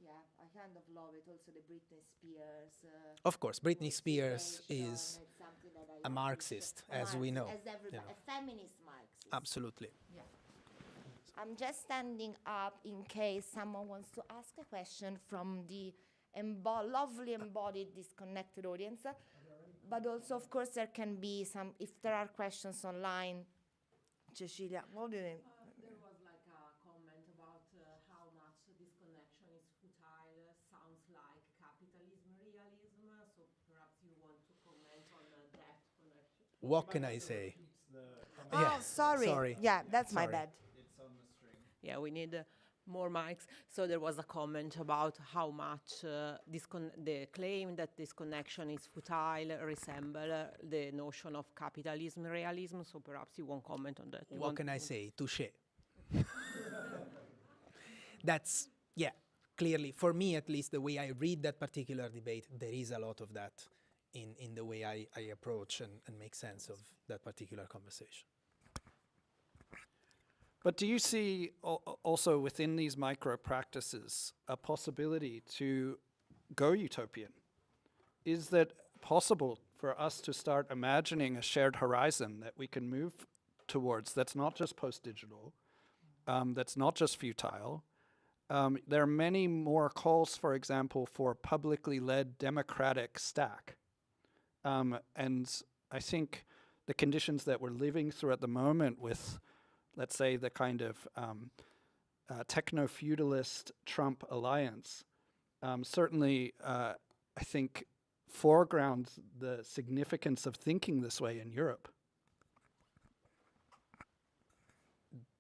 Speaker 2: Yeah, I kind of love it. Also, the Britney Spears.
Speaker 4: Of course, Britney Spears
Speaker 2: motivation,
Speaker 4: is
Speaker 2: it's something that I
Speaker 4: a Marxist, as we know.
Speaker 2: As everybody, a feminist Marxist.
Speaker 4: Absolutely.
Speaker 2: Yeah. I'm just standing up in case someone wants to ask a question from the lovely embodied disconnected audience. But also, of course, there can be some, if there are questions online, Cecilia, what do you think?
Speaker 5: There was like a comment about how much disconnection is futile, sounds like capitalism realism, so perhaps you want to comment on that connection.
Speaker 4: What can I say?
Speaker 2: Oh, sorry. Yeah, that's my
Speaker 4: Sorry.
Speaker 2: bad.
Speaker 5: Yeah, we need more mics. So there was a comment about how much the claim that disconnection is futile resemble the notion of capitalism realism. So perhaps you won't comment on that.
Speaker 4: What can I say? Touché. That's, yeah, clearly, for me at least, the way I read that particular debate, there is a lot of that in the way I approach and make sense of that particular conversation.
Speaker 1: But do you see also within these micro practices a possibility to go utopian? Is that possible for us to start imagining a shared horizon that we can move towards that's not just post-digital, that's not just futile? There are many more calls, for example, for publicly led democratic stack. And I think the conditions that we're living through at the moment with, let's say, the kind of techno-feudalist Trump alliance, certainly, I think, foregrounds the significance of thinking this way in Europe.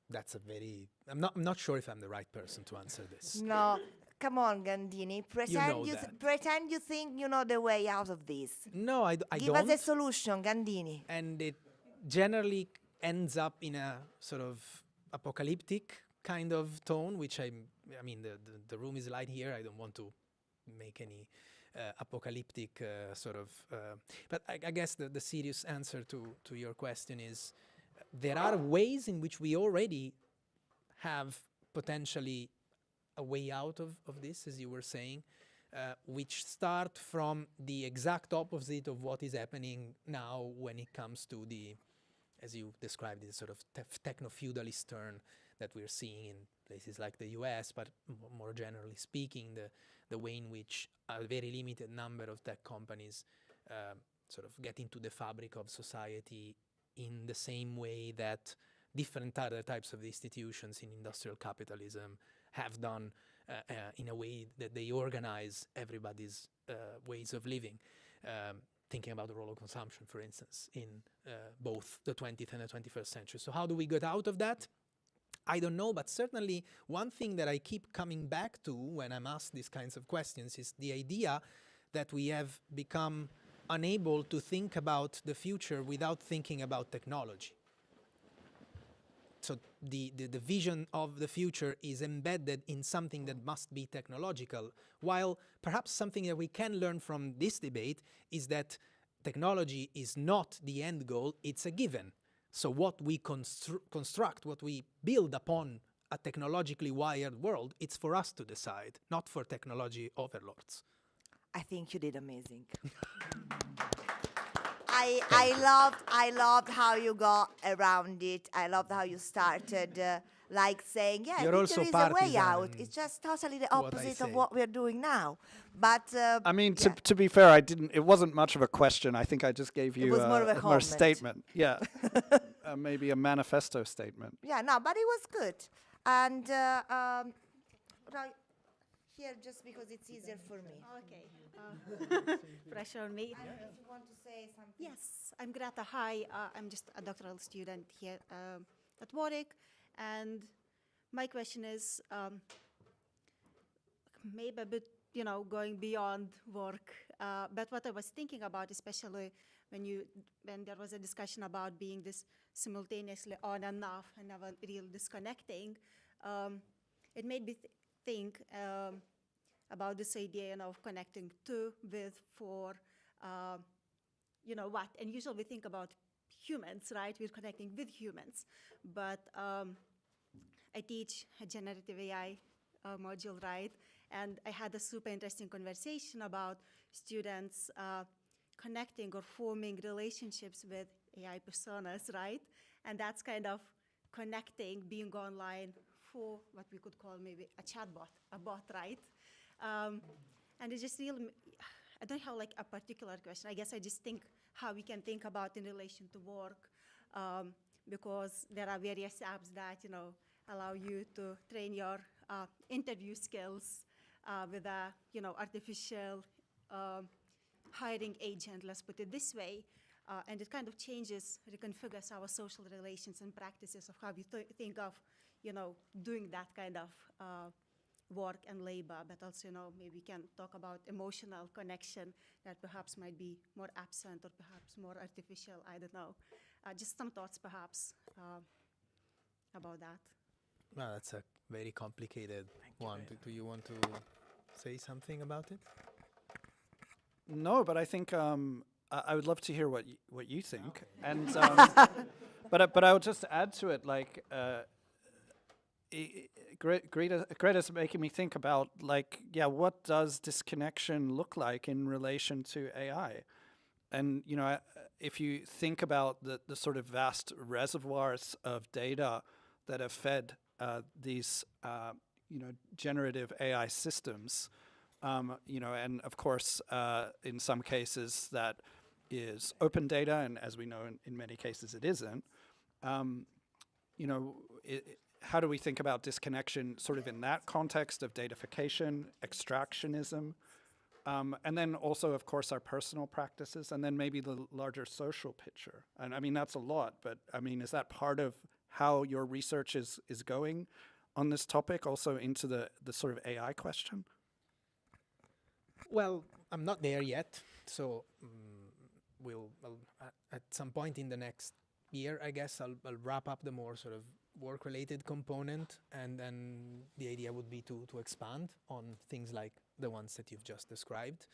Speaker 4: That's a very, I'm not sure if I'm the right person to answer this.
Speaker 2: No, come on, Gandini.
Speaker 4: know that.
Speaker 2: Pretend you think you know the way out of this.
Speaker 4: No, I
Speaker 2: Give
Speaker 4: don't.
Speaker 2: us a solution, Gandini.
Speaker 4: And it generally ends up in a sort of apocalyptic kind of tone, which I mean, the room is light here. I don't want to make any apocalyptic sort of, but I guess the serious answer to your question is there are ways in which we already have potentially a way out of this, as you were saying, which start from the exact opposite of what is happening now when it comes to the, as you described, this sort of techno-feudalist turn that we're seeing in places like the US, but more generally speaking, the way in which a very limited number of tech companies sort of get into the fabric of society in the same way that different other types of institutions in industrial capitalism have done in a way that they organize everybody's ways of living. Thinking about the role of consumption, for instance, in both the 20th and the 21st century. So how do we get out of that? I don't know, but certainly one thing that I keep coming back to when I'm asked these kinds of questions is the idea that we have become unable to think about the future without thinking about technology. So the vision of the future is embedded in something that must be technological, while perhaps something that we can learn from this debate is that technology is not the end goal, it's a given. So what we construct, what we build upon a technologically wired world, it's for us to decide, not for technology overlords.
Speaker 2: I think you did amazing. I loved how you got around it. I loved how you started, like saying, yeah,
Speaker 4: You're
Speaker 2: I think
Speaker 4: also
Speaker 2: there is a way
Speaker 4: partisan
Speaker 2: out.
Speaker 4: in
Speaker 2: It's just totally the
Speaker 4: what I
Speaker 2: opposite
Speaker 4: say.
Speaker 2: of what we're doing now. But
Speaker 1: I mean,
Speaker 2: yeah.
Speaker 1: to be fair, it wasn't much of a question. I think I just gave you
Speaker 2: was more of a
Speaker 1: more
Speaker 2: comment.
Speaker 1: statement. Yeah, maybe a manifesto statement.
Speaker 2: Yeah, no, but it was good. And right here, just because it's easier for me.
Speaker 6: Okay. Pressure on me.
Speaker 2: And if you want to say something.
Speaker 6: Yes, I'm Greta. Hi, I'm just a doctoral student here at Warwick. And my question is maybe a bit, going beyond work. But what I was thinking about, especially when there was a discussion about being this simultaneously on and off and never real disconnecting, it made me think about this idea of connecting to, with, for, what. And usually we think about humans, right? We're connecting with humans. But I teach a generative AI module, right? And I had a super interesting conversation about students connecting or forming relationships with AI personas, right? And that's kind of connecting, being online for what we could call maybe a chatbot, a bot, right? And it's just really, I don't have like a particular question. I guess I just think how we can think about in relation to work, because there are various apps that, allow you to train your interview skills with a, artificial hiring agent, let's put it this way. And it kind of changes, reconfigures our social relations and practices of how we think of, doing that kind of work and labor, but also, maybe we can talk about emotional connection that perhaps might be more absent or perhaps more artificial, I don't know. Just some thoughts perhaps about that.
Speaker 4: Well, that's a very complicated one. Do you want to say something about it?
Speaker 1: No, but I think I would love to hear what you think, and but I'll just add to it, like Greta's making me think about, like, what does disconnection look like in relation to AI? And if you think about the sort of vast reservoirs of data that have fed these generative AI systems, and of course in some cases that is open data, and as we know in many cases it isn't. How do we think about disconnection sort of in that context of datafication, extractionism, and then also, of course, our personal practices, and then maybe the larger social picture? And I mean, that's a lot, but I mean, is that part of how your research is going on this topic, also into the sort of AI question?
Speaker 4: Well, I'm not there yet, so at some point in the next year, I guess, I'll wrap up the more sort of work-related component, and then the idea would be to expand on things like the ones that you've just described,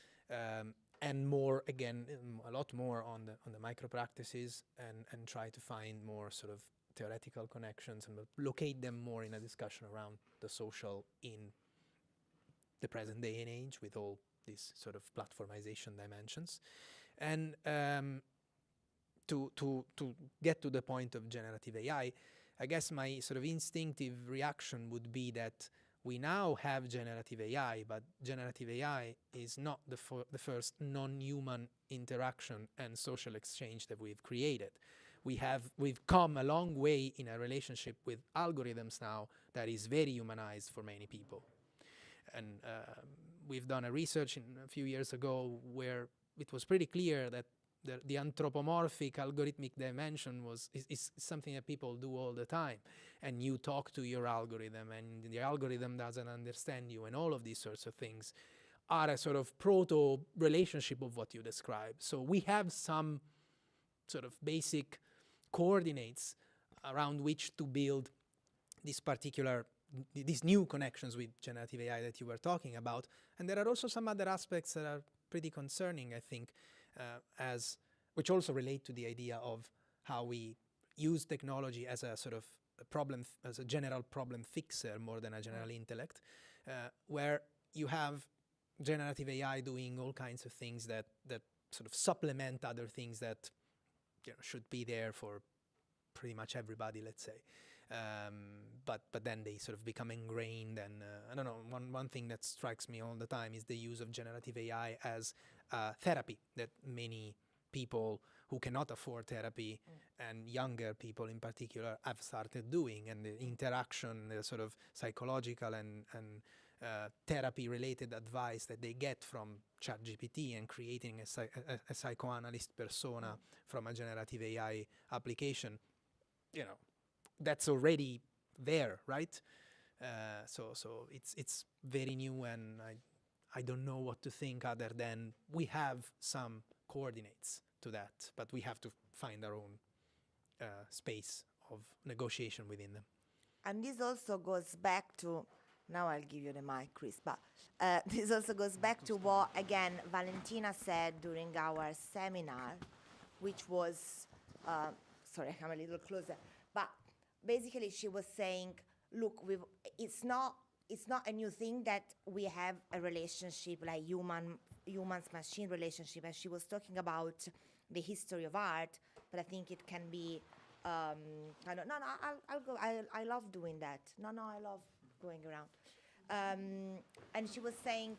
Speaker 4: and more, again, a lot more on the micro practices, and try to find more sort of theoretical connections and locate them more in a discussion around the social in the present day and age with all these sort of platformization dimensions. And to get to the point of generative AI, I guess my sort of instinctive reaction would be that we now have generative AI, but generative AI is not the first non-human interaction and social exchange that we've created. We've come a long way in a relationship with algorithms now that is very humanized for many people. And we've done a research a few years ago where it was pretty clear that the anthropomorphic algorithmic dimension is something that people do all the time. And you talk to your algorithm, and the algorithm doesn't understand you, and all of these sorts of things are a sort of proto-relationship of what you describe. So we have some sort of basic coordinates around which to build these new connections with generative AI that you were talking about. And there are also some other aspects that are pretty concerning, I think, which also relate to the idea of how we use technology as a sort of problem, as a general problem fixer more than a general intellect, where you have generative AI doing all kinds of things that sort of supplement other things that should be there for pretty much everybody, let's say. But then they sort of become ingrained, and I don't know, one thing that strikes me all the time is the use of generative AI as therapy that many people who cannot afford therapy, and younger people in particular, have started doing, and the interaction, the sort of psychological and therapy-related advice that they get from ChatGPT and creating a psychoanalyst persona from a generative AI application, that's already there, right? So it's very new, and I don't know what to think other than we have some coordinates to that, but we have to find our own space of negotiation within them.
Speaker 2: And this also goes back to, now I'll give you the mic, Chris, but this also goes back to what, again, Valentina said during our seminar, which was, sorry, I come a little closer, but basically she was saying, look, it's not a new thing that we have a relationship like humans-machine relationship, and she was talking about the history of art, but I think it can be, I'll go, I love doing that. I love going around. And she was saying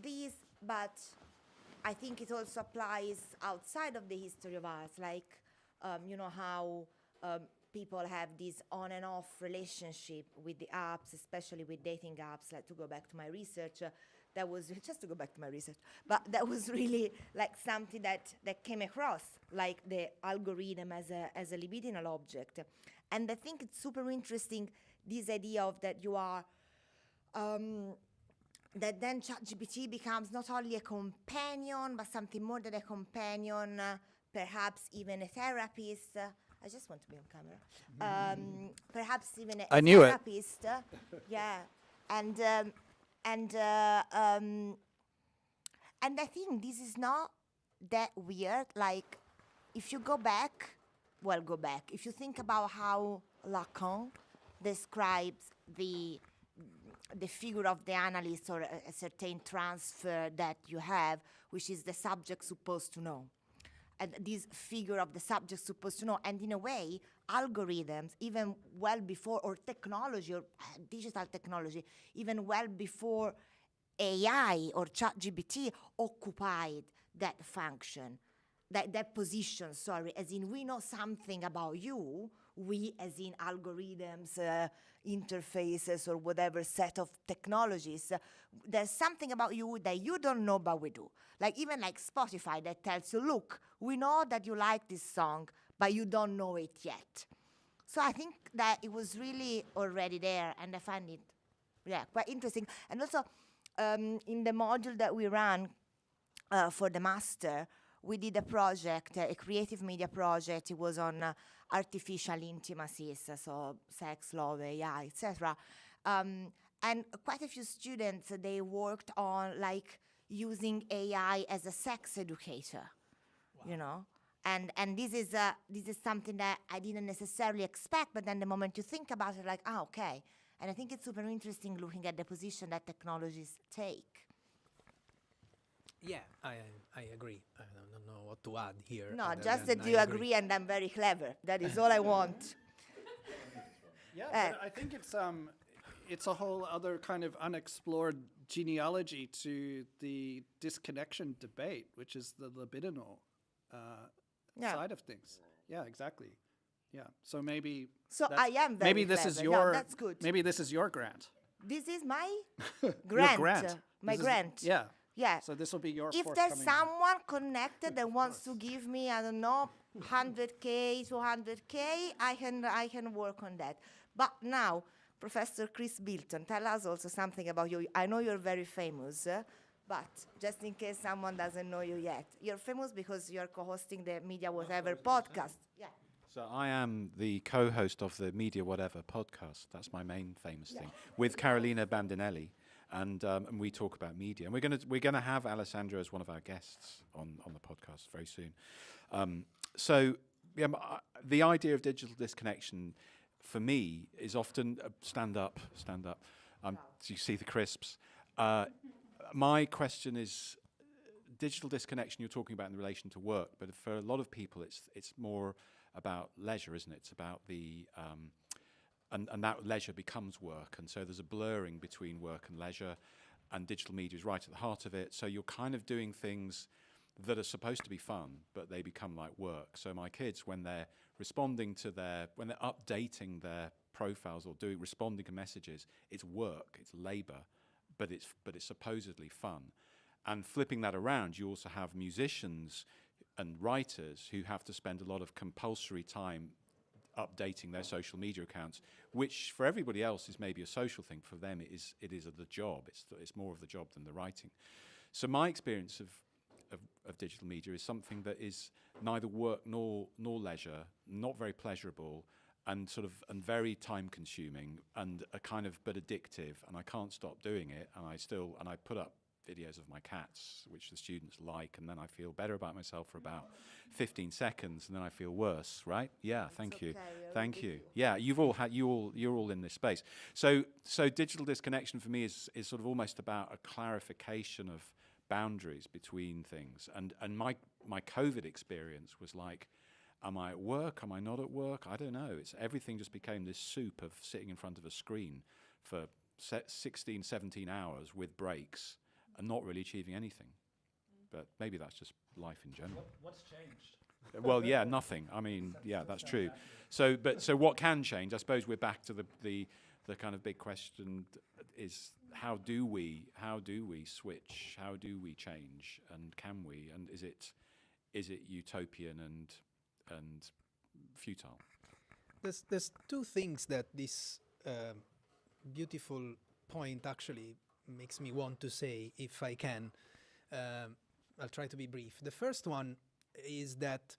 Speaker 2: this, but I think it also applies outside of the history of art, like, how people have this on and off relationship with the apps, especially with dating apps. Like, to go back to my research, that was just to go back to my research, but that was really like something that came across, like the algorithm as a libidinal object. And I think it's super interesting, this idea of that you are, that then ChatGPT becomes not only a companion, but something more than a companion, perhaps even a therapist. I just want to be on camera. Perhaps even a
Speaker 1: I knew it.
Speaker 2: therapist. Yeah, and I think this is not that weird. Like, if you go back, if you think about how Lacan describes the figure of the analyst, or a certain transfer that you have, which is the subject supposed to know. And this figure of the subject supposed to know, and in a way, algorithms, even well before, or technology, or digital technology, even well before AI or ChatGPT occupied that function, that position, sorry, as in we know something about you, we as in algorithms, interfaces, or whatever set of technologies, there's something about you that you don't know, but we do. Like, even like Spotify that tells you, look, we know that you like this song, but you don't know it yet. So I think that it was really already there, and I find it, quite interesting. And also, in the module that we ran for the master, we did a project, a creative media project. It was on artificial intimacies, so sex, love, AI, etc. And quite a few students, they worked on like using AI as a sex educator, you know. And this is something that I didn't necessarily expect, but then the moment you think about it, like, okay. And I think it's super interesting looking at the position that technologies take.
Speaker 4: Yeah, I agree. I don't know what to add here.
Speaker 2: No,
Speaker 4: other
Speaker 2: just
Speaker 4: than
Speaker 2: that
Speaker 4: I
Speaker 2: you agree and I'm very clever. That is all I want.
Speaker 1: Yeah, but I think it's a whole other kind of unexplored genealogy to the disconnection debate, which is the libidinal side of things. Yeah, exactly. Yeah. So maybe.
Speaker 2: So I am very
Speaker 1: maybe this
Speaker 2: clever.
Speaker 1: is your.
Speaker 2: No, that's good.
Speaker 1: Maybe this is your grant.
Speaker 2: This is my
Speaker 1: Your
Speaker 2: grant.
Speaker 1: grant.
Speaker 2: My
Speaker 1: This is-
Speaker 2: grant.
Speaker 1: Yeah.
Speaker 2: Yeah.
Speaker 1: So this will be your.
Speaker 2: If there's
Speaker 1: forthcoming-
Speaker 2: someone connected that wants to give me, I don't know, 100K, 200K, I can work on that. But now, Professor Chris Bilton, tell us also something about you. I know you're very famous, but just in case someone doesn't know you yet, you're famous because you're co-hosting the Media Whatever podcast. Yeah.
Speaker 7: So I am the co-host of the Media Whatever podcast. That's my main famous thing, with Carolina Bandinelli, and we talk about media. And we're gonna have Alessandro as one of our guests on the podcast very soon. So the idea of digital disconnection, for me, is often stand up. So you see the crisps. My question is, digital disconnection you're talking about in relation to work, but for a lot of people, it's more about leisure, isn't it? It's about the and that leisure becomes work, and so there's a blurring between work and leisure, and digital media is right at the heart of it. So you're kind of doing things that are supposed to be fun, but they become like work. So my kids, when they're when they're updating their profiles or responding to messages, it's work, it's labor, but it's supposedly fun. And flipping that around, you also have musicians and writers who have to spend a lot of compulsory time updating their social media accounts, which for everybody else is maybe a social thing. For them, it is the job. It's more of the job than the writing. So my experience of digital media is something that is neither work nor leisure, not very pleasurable, and very time consuming, and a kind of but addictive, and I can't stop doing it, and I put up videos of my cats, which the students like, and then I feel better about myself for about 15 seconds, and then I feel worse, right? Yeah, thank you. Thank you. Yeah, you're all in this space. So digital disconnection for me is sort of almost about a clarification of boundaries between things. And my COVID experience was like, am I at work? Am I not at work? I don't know. Everything just became this soup of sitting in front of a screen for 16, 17 hours with breaks and not really achieving anything. But maybe that's just life in general.
Speaker 1: What's changed?
Speaker 7: Well, yeah, nothing. I mean, yeah, that's true. So, so what can change? I suppose we're back to the kind of big question is how do we switch? How do we change? And can we? And is it utopian and futile?
Speaker 4: There's two things that this beautiful point actually makes me want to say, if I can. I'll try to be brief. The first one is that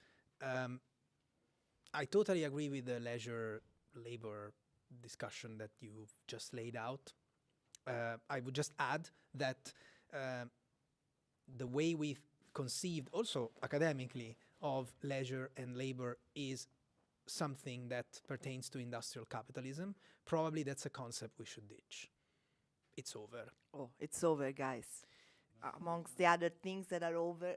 Speaker 4: I totally agree with the leisure labor discussion that you've just laid out. I would just add that the way we've conceived, also academically, of leisure and labor is something that pertains to industrial capitalism. Probably that's a concept we should ditch. It's over.
Speaker 2: Oh, it's over, guys. Amongst the other things that are over.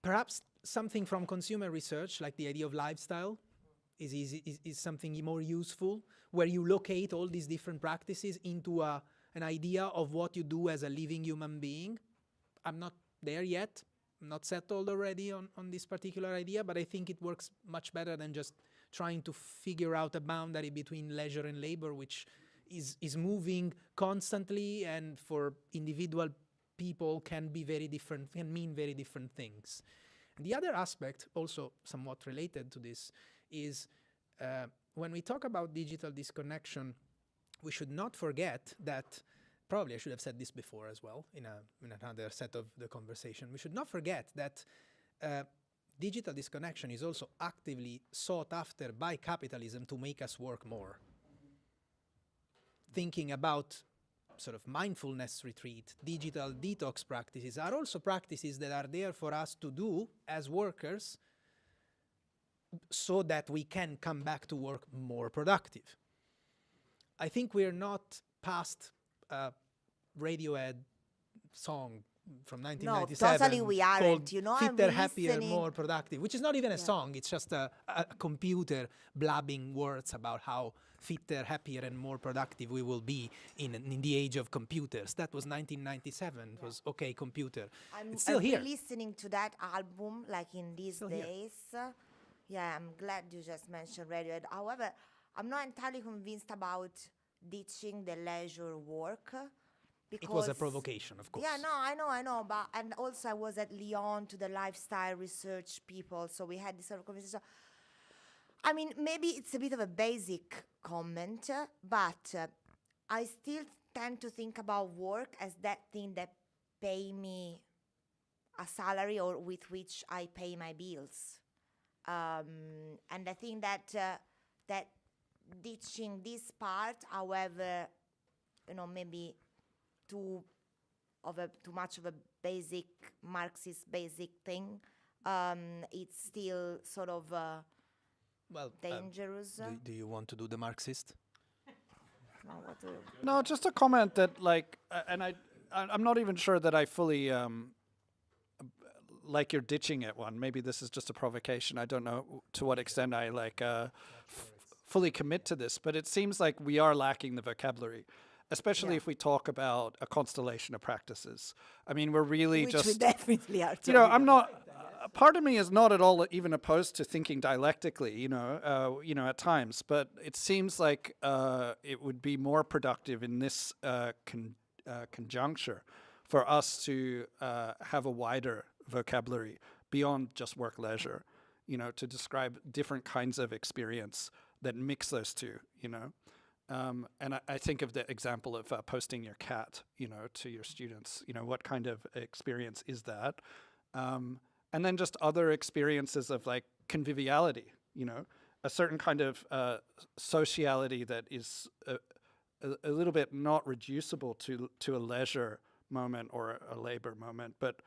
Speaker 4: Perhaps something from consumer research, like the idea of lifestyle, is something more useful, where you locate all these different practices into an idea of what you do as a living human being. I'm not there yet. I'm not settled already on this particular idea, but I think it works much better than just trying to figure out a boundary between leisure and labor, which is moving constantly, and for individual people can be very different, can mean very different things. And the other aspect, also somewhat related to this, is when we talk about digital disconnection, we should not forget that, probably I should have said this before as well in another set of the conversation, we should not forget that digital disconnection is also actively sought after by capitalism to make us work more. Thinking about sort of mindfulness retreat, digital detox practices are also practices that are there for us to do as workers so that we can come back to work more productive. I think we're not past a Radiohead song from 1997
Speaker 2: totally we aren't,
Speaker 4: called
Speaker 2: you know, I'm
Speaker 4: Fitter, Happier,
Speaker 2: listening.
Speaker 4: More Productive, which is not even a song, it's just a computer blabbing words about how fitter, happier, and more productive we will be in the age of computers. That was 1997. It was okay, computer. It's still here.
Speaker 2: I'm listening to that album like in these
Speaker 4: Still here.
Speaker 2: days. Yeah, I'm glad you just mentioned Radiohead. However, I'm not entirely convinced about ditching the leisure work. Because
Speaker 4: It was a provocation, of course.
Speaker 2: Yeah, no, I know. But and also I was at Lyon to the lifestyle research people, so we had this sort of conversation. I mean, maybe it's a bit of a basic comment, but I still tend to think about work as that thing that pay me a salary or with which I pay my bills. And I think that that ditching this part, however, you know, maybe too much of a basic Marxist basic thing, it's still sort of dangerous.
Speaker 4: Do you want to do the Marxist?
Speaker 2: No, what do you-
Speaker 1: No, just a comment that and I'm not even sure that I fully like you're ditching it one. Maybe this is just a provocation. I don't know to what extent I fully commit to this, but it seems like we are lacking the vocabulary, especially if we talk about a constellation of practices. I mean, we're really
Speaker 2: Which
Speaker 1: just,
Speaker 2: we definitely are.
Speaker 1: you know,
Speaker 2: talking
Speaker 1: I'm
Speaker 2: about.
Speaker 1: not, part of me is not at all even opposed to thinking dialectically, you know, at times, but it seems like it would be more productive in this conjuncture for us to have a wider vocabulary beyond just work leisure, you know, to describe different kinds of experience that mix those two, you know. And I think of the example of posting your cat, you know, to your students. You know, what kind of experience is that? And then just other experiences of like conviviality, you know, a certain kind of sociality that is a little bit not reducible to a leisure moment or a labor moment, but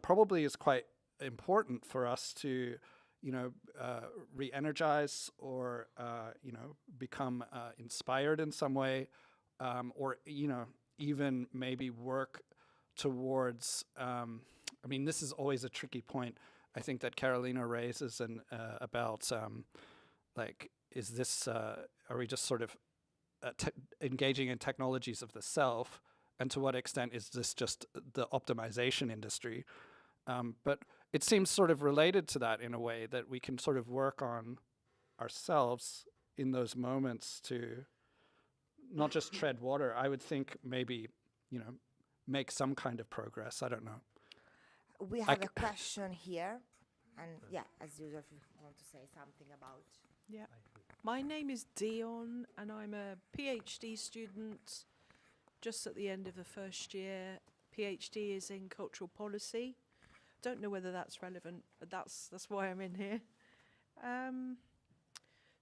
Speaker 1: probably is quite important for us to, you know, re-energize or, you know, become inspired in some way, or, you know, even maybe work towards, I mean, this is always a tricky point, I think, that Carolina raises about, like, is this, are we just sort of engaging in technologies of the self, and to what extent is this just the optimization industry? But it seems sort of related to that in a way, that we can sort of work on ourselves in those moments to not just tread water. I would think maybe, make some kind of progress. I don't know.
Speaker 2: We have a question here, and as usual, if you want to say something about.
Speaker 8: Yeah. My name is Dion, and I'm a PhD student just at the end of the first year. PhD is in cultural policy. Don't know whether that's relevant, but that's why I'm in here.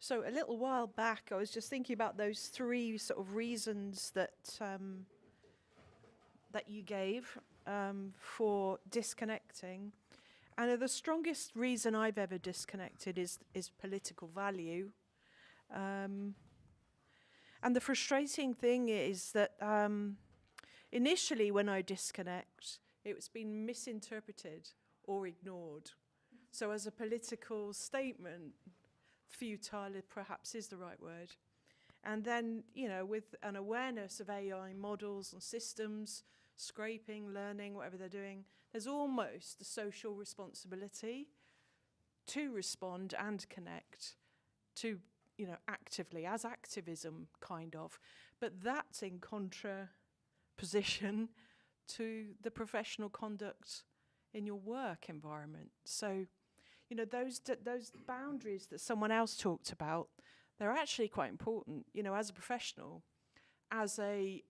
Speaker 8: So a little while back, I was just thinking about those three sort of reasons that that you gave for disconnecting. And the strongest reason I've ever disconnected is political value. And the frustrating thing is that initially when I disconnect, it's been misinterpreted or ignored. So as a political statement, futile perhaps is the right word. And then, with an awareness of AI models and systems, scraping, learning, whatever they're doing, there's almost a social responsibility to respond and connect to, actively, as activism, kind of. But that's in contraposition to the professional conduct in your work environment. So, those boundaries that someone else talked about, they're actually quite important. As a professional, as a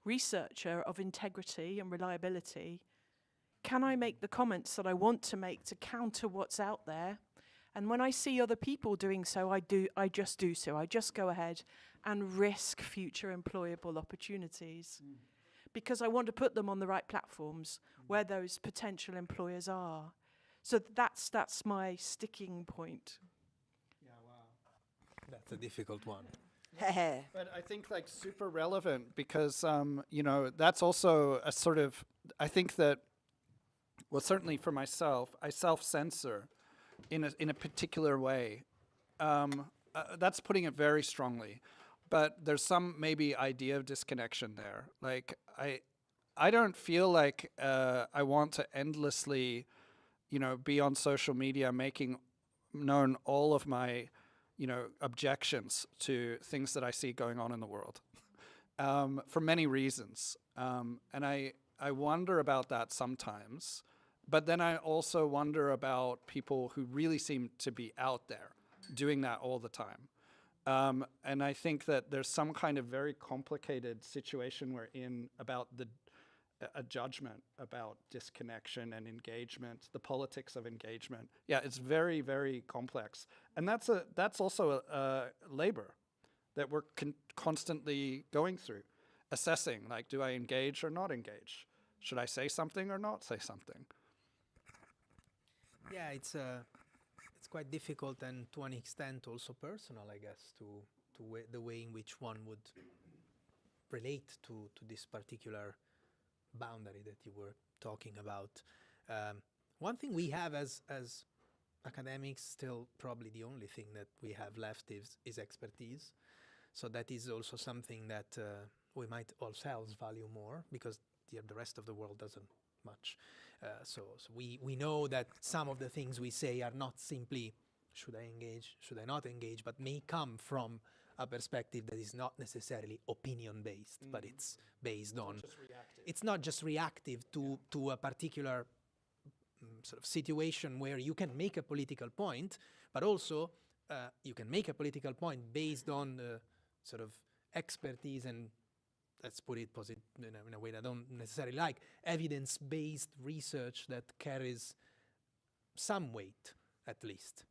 Speaker 8: researcher of integrity and reliability, can I make the comments that I want to make to counter what's out there? And when I see other people doing so, I just do so. I just go ahead and risk future employable opportunities. Because I want to put them on the right platforms where those potential employers are. So that's my sticking point.
Speaker 1: Yeah, wow.
Speaker 4: That's a difficult one.
Speaker 1: But I think super relevant because, that's also a sort of, I think that, well, certainly for myself, I self-censor in a particular way. That's putting it very strongly. But there's some maybe idea of disconnection there. I don't feel like I want to endlessly, be on social media making known all of my, objections to things that I see going on in the world, for many reasons. And I wonder about that sometimes. But then I also wonder about people who really seem to be out there doing that all the time. And I think that there's some kind of very complicated situation we're in about a judgment about disconnection and engagement, the politics of engagement. Yeah, it's very, very complex. And that's also a labor that we're constantly going through, assessing, do I engage or not engage? Should I say something or not say something?
Speaker 4: Yeah, it's quite difficult and to an extent also personal, I guess, to the way in which one would relate to this particular boundary that you were talking about. One thing we have as academics, still probably the only thing that we have left is expertise. So that is also something that we might ourselves value more, because the rest of the world doesn't much. So we know that some of the things we say are not simply should I engage, should I not engage, but may come from a perspective that is not necessarily opinion-based, but it's based on... It's not just reactive to a particular sort of situation where you can make a political point, but also you can make a political point based on the sort of expertise and, let's put it in a way that I don't necessarily like, evidence-based research that carries some weight, at least.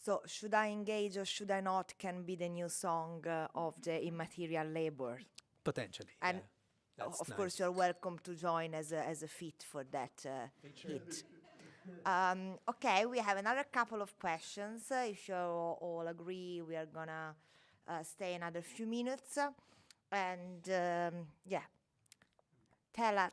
Speaker 2: So should I engage or should I not can be the new song of the immaterial labor.
Speaker 4: Potentially,
Speaker 2: and
Speaker 4: That's
Speaker 2: of
Speaker 4: nice.
Speaker 2: course you're welcome to join as a fit for that hit. Okay, we have another couple of questions. If you all agree, we are gonna stay another few minutes. And tell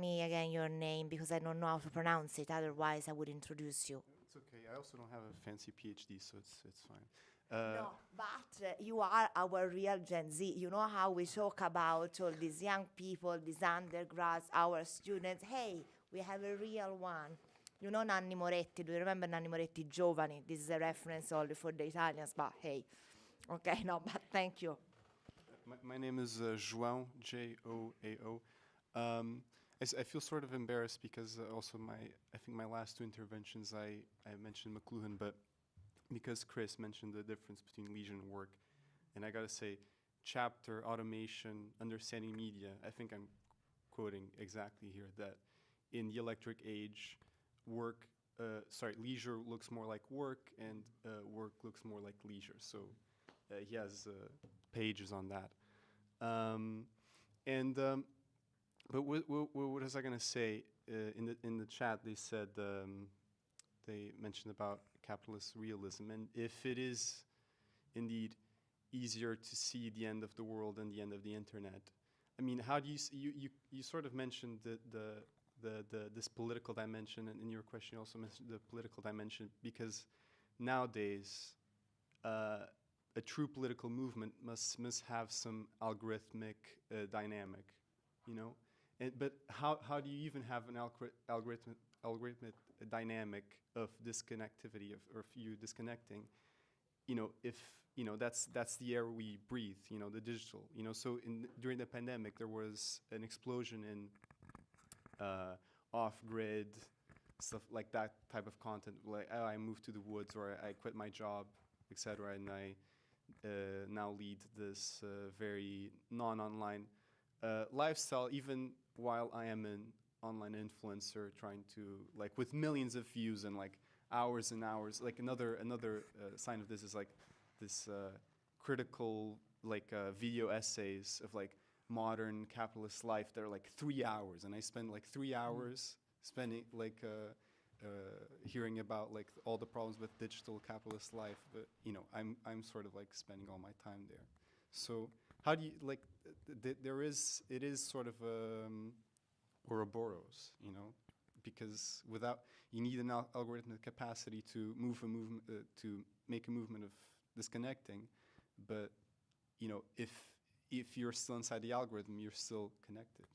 Speaker 2: me again your name, because I don't know how to pronounce it. Otherwise, I would introduce you.
Speaker 9: It's okay. I also don't have a fancy PhD, so it's fine.
Speaker 2: No, but you are our real Gen Z. You know how we talk about all these young people, these undergrads, our students. Hey, We have a real one. You know Nanni Moretti? Do you remember Nanni Moretti Giovani? This is a reference only for the Italians, but hey. Okay, no, but thank you.
Speaker 9: My name is João, Joao. I feel sort of embarrassed because also I think my last two interventions I mentioned McLuhan, but because Chris mentioned the difference between leisure and work, and I gotta say, chapter, automation, understanding media, I think I'm quoting exactly here that in the electric age, leisure looks more like work and work looks more like leisure. So he has pages on that. But what was I going to say? In the chat, they said they mentioned about capitalist realism, and if it is indeed easier to see the end of the world than the end of the internet, I mean, how do you sort of mentioned this political dimension, and in your question you also mentioned the political dimension, because nowadays a true political movement must have some algorithmic dynamic, you know. But how do you even have an algorithmic dynamic of disconnectivity, or you disconnecting, you know, if you know that's the air we breathe, you know, the digital, you know. So during the pandemic there was an explosion in off-grid stuff, like that type of content, like, oh, I moved to the woods, or I quit my job, etc., and I now lead this very non-online lifestyle, even while I am an online influencer trying to, like, with millions of views and like hours and hours. Like another sign of this is like this critical, like video essays of like modern capitalist life that are like 3 hours, and I spend like 3 hours spending like hearing about like all the problems with digital capitalist life, but you know, I'm sort of like spending all my time there. So how do you, like, it is sort of Ouroboros, you know, because without, you need an algorithmic capacity to move a movement, to make a movement of disconnecting, but you know, if you're still inside the algorithm, you're still connected.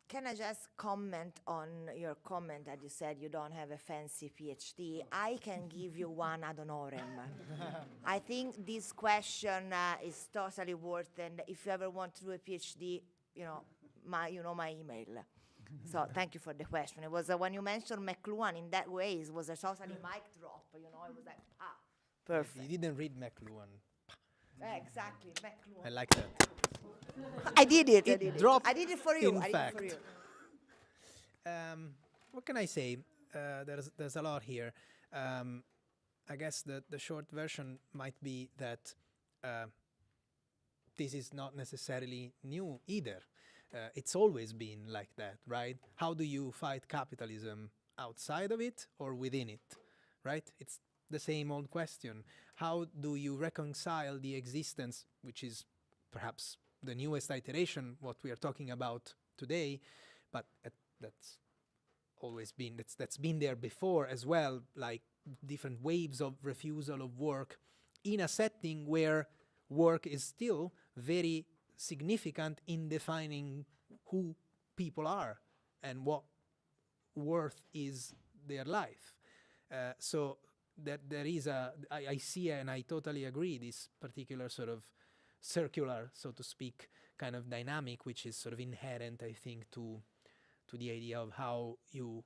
Speaker 2: Can I just comment on your comment that you said you don't have a fancy PhD? I can give you one ad honorem. I think this question is totally worth, and if you ever want to do a PhD, you know my email. So thank you for the question. It was when you mentioned McLuhan in that way, it was a totally mic drop. You know, it was like, perfect.
Speaker 4: You didn't read McLuhan.
Speaker 2: Exactly, McLuhan.
Speaker 4: I like that.
Speaker 2: I did it.
Speaker 4: Dropped,
Speaker 2: I did it for you.
Speaker 4: in
Speaker 2: I
Speaker 4: fact.
Speaker 2: did it for you.
Speaker 4: What can I say? There's a lot here. I guess the short version might be that this is not necessarily new either. It's always been like that, right? How do you fight capitalism? Outside of it or within it, right? It's the same old question. How do you reconcile the existence, which is perhaps the newest iteration, what we are talking about today, but that's always been, that's been there before as well, like different waves of refusal of work in a setting where work is still very significant in defining who people are and what worth is their life. So that there is I see, and I totally agree, this particular sort of circular, so to speak, kind of dynamic, which is sort of inherent, I think, to the idea of how you,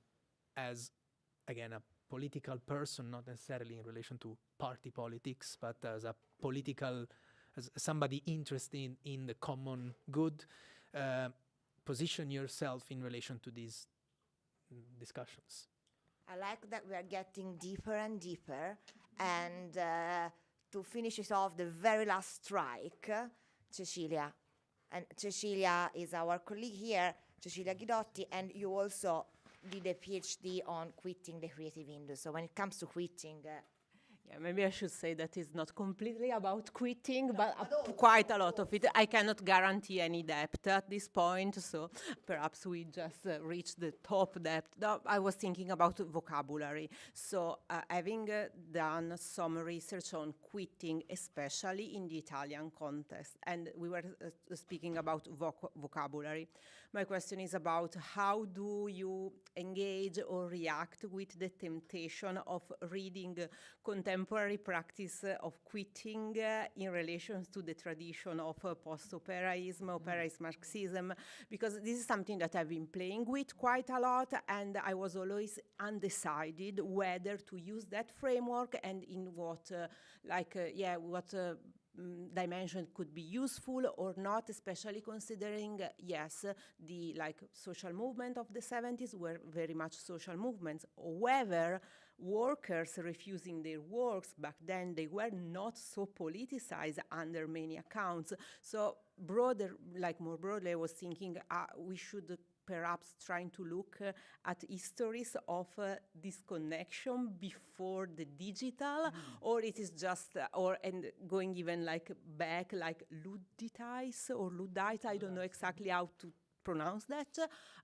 Speaker 4: as, again, a political person, not necessarily in relation to party politics, but as a political, as somebody interested in the common good, position yourself in relation to these discussions.
Speaker 2: I like that we are getting deeper and deeper, and to finish it off, the very last strike, Cecilia. And Cecilia is our colleague here, Cecilia Guidotti, and you also did a PhD on quitting the creative industry. So when it comes to quitting,
Speaker 5: Yeah, maybe I should say that it's not completely about quitting, but quite a lot of it. I cannot guarantee any depth at this point, so perhaps we just reached the top depth. No, I was thinking about vocabulary. So having done some research on quitting, especially in the Italian context, and we were speaking about vocabulary. My question is about how do you engage or react with the temptation of reading contemporary practice of quitting in relation to the tradition of post-operaism, operaist Marxism, because this is something that I've been playing with quite a lot, and I was always undecided whether to use that framework and in what, dimension could be useful or not, especially considering, yes, the social movement of the 70s were very much social movements. However, workers refusing their works back then, they were not so politicized under many accounts. So more broadly, I was thinking we should perhaps trying to look at histories of disconnection before the digital, or it is just, and going even back, Ludditize or Luddite, I don't know exactly how to pronounce that,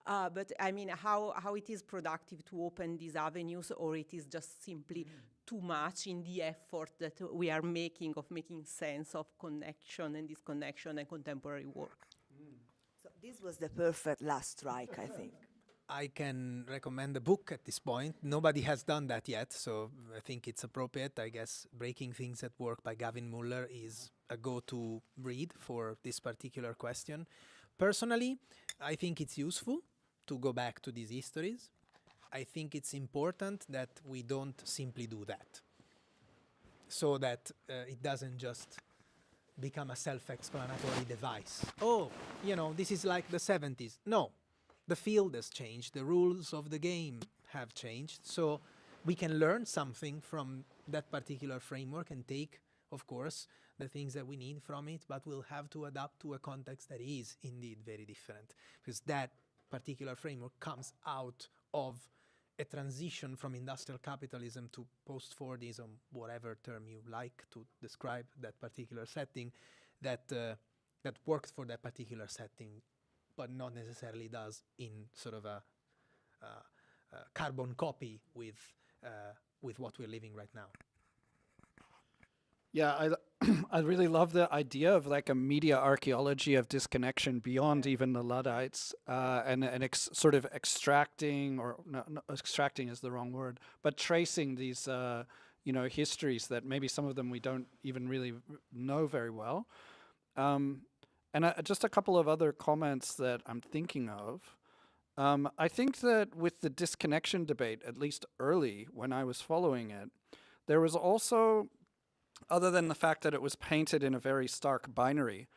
Speaker 5: but I mean how it is productive to open these avenues, or it is just simply too much in the effort that we are making of making sense of connection and disconnection and contemporary work.
Speaker 2: So this was the perfect last strike, I think.
Speaker 4: I can recommend a book at this point. Nobody has done that yet, so I think it's appropriate. I guess Breaking Things at Work by Gavin Muller is a go-to read for this particular question. Personally, I think it's useful to go back to these histories. I think it's important that we don't simply do that, so that it doesn't just become a self-explanatory device. Oh, this is like the 70s. No, the field has changed. The rules of the game have changed. So we can learn something from that particular framework and take, of course, the things that we need from it, but we'll have to adapt to a context that is indeed very different, because that particular framework comes out of a transition from industrial capitalism to post-Fordism, whatever term you like to describe that particular setting, that worked for that particular setting, but not necessarily does in sort of a carbon copy with what we're living right now.
Speaker 1: Yeah, I really love the idea of a media archaeology of disconnection beyond even the Luddites, and sort of extracting, or no, extracting is the wrong word, but tracing these histories that maybe some of them we don't even really know very well. And just a couple of other comments that I'm thinking of. I think that with the disconnection debate, at least early when I was following it, there was also, other than the fact that it was painted in a very stark binary,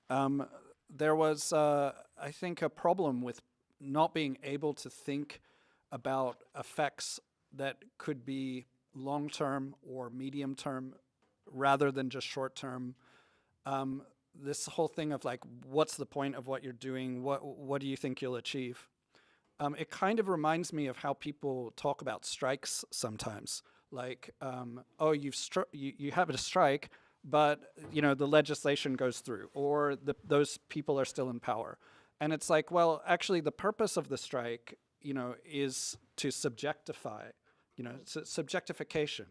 Speaker 1: there was, I think, a problem with not being able to think about effects that could be long-term or medium-term rather than just short-term. This whole thing of what's the point of what you're doing? What do you think you'll achieve? It kind of reminds me of how people talk about strikes sometimes. You have a strike, but the legislation goes through, or those people are still in power, and it's well, actually, the purpose of the strike, is to subjectify, subjectification,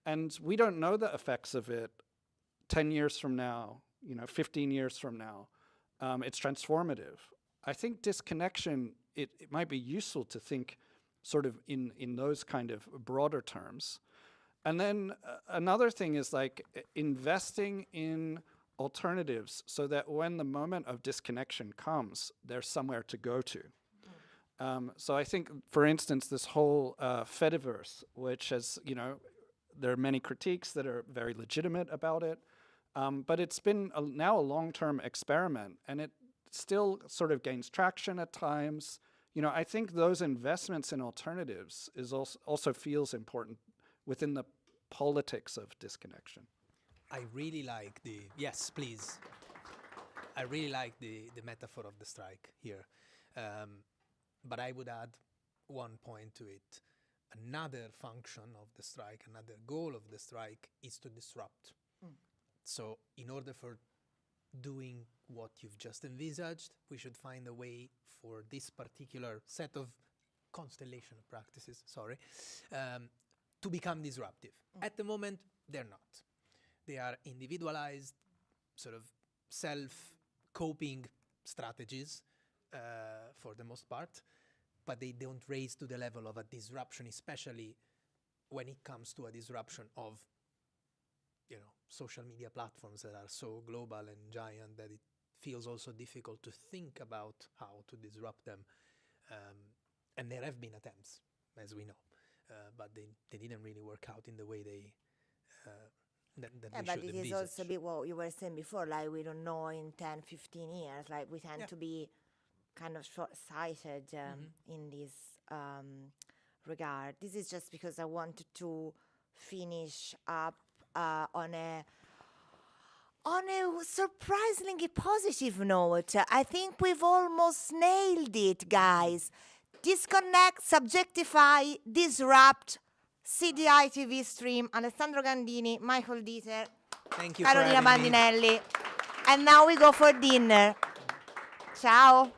Speaker 1: and we don't know the effects of it 10 years from now, 15 years from now. It's transformative. I think disconnection, it might be useful to think sort of in those kind of broader terms. And then another thing is investing in alternatives so that when the moment of disconnection comes, there's somewhere to go to. So I think, for instance, this whole Fediverse, which has, there are many critiques that are very legitimate about it, but it's been now a long-term experiment, and it still sort of gains traction at times. I think those investments in alternatives is also feels important within the politics of disconnection.
Speaker 4: I really like yes, please. I really like the metaphor of the strike here. But I would add one point to it. another function of the strike, another goal of the strike is to disrupt. So in order for doing what you've just envisaged, we should find a way for this particular set of constellation of practices, to become disruptive. At the moment, they're not. They are individualized, sort of self-coping strategies for the most part, but they don't raise to the level of a disruption, especially when it comes to a disruption of, social media platforms that are so global and giant that it feels also difficult to think about how to disrupt them. And there have been attempts, as we know, but they didn't really work out in the way they that we
Speaker 2: but
Speaker 4: should
Speaker 2: it is
Speaker 4: envisage.
Speaker 2: also what you were saying before, like we don't know in 10, 15 years, like we tend to be kind of short-sighted in this regard. This is just because I wanted to finish up on a surprisingly positive note. I think we've almost nailed it, guys. Disconnect, subjectify, disrupt, CDI TV stream, Alessandro Gandini, Michael Dieter,
Speaker 4: Thank you
Speaker 2: Carolina
Speaker 4: for having me.
Speaker 2: Bandinelli. And now we go for dinner. Ciao.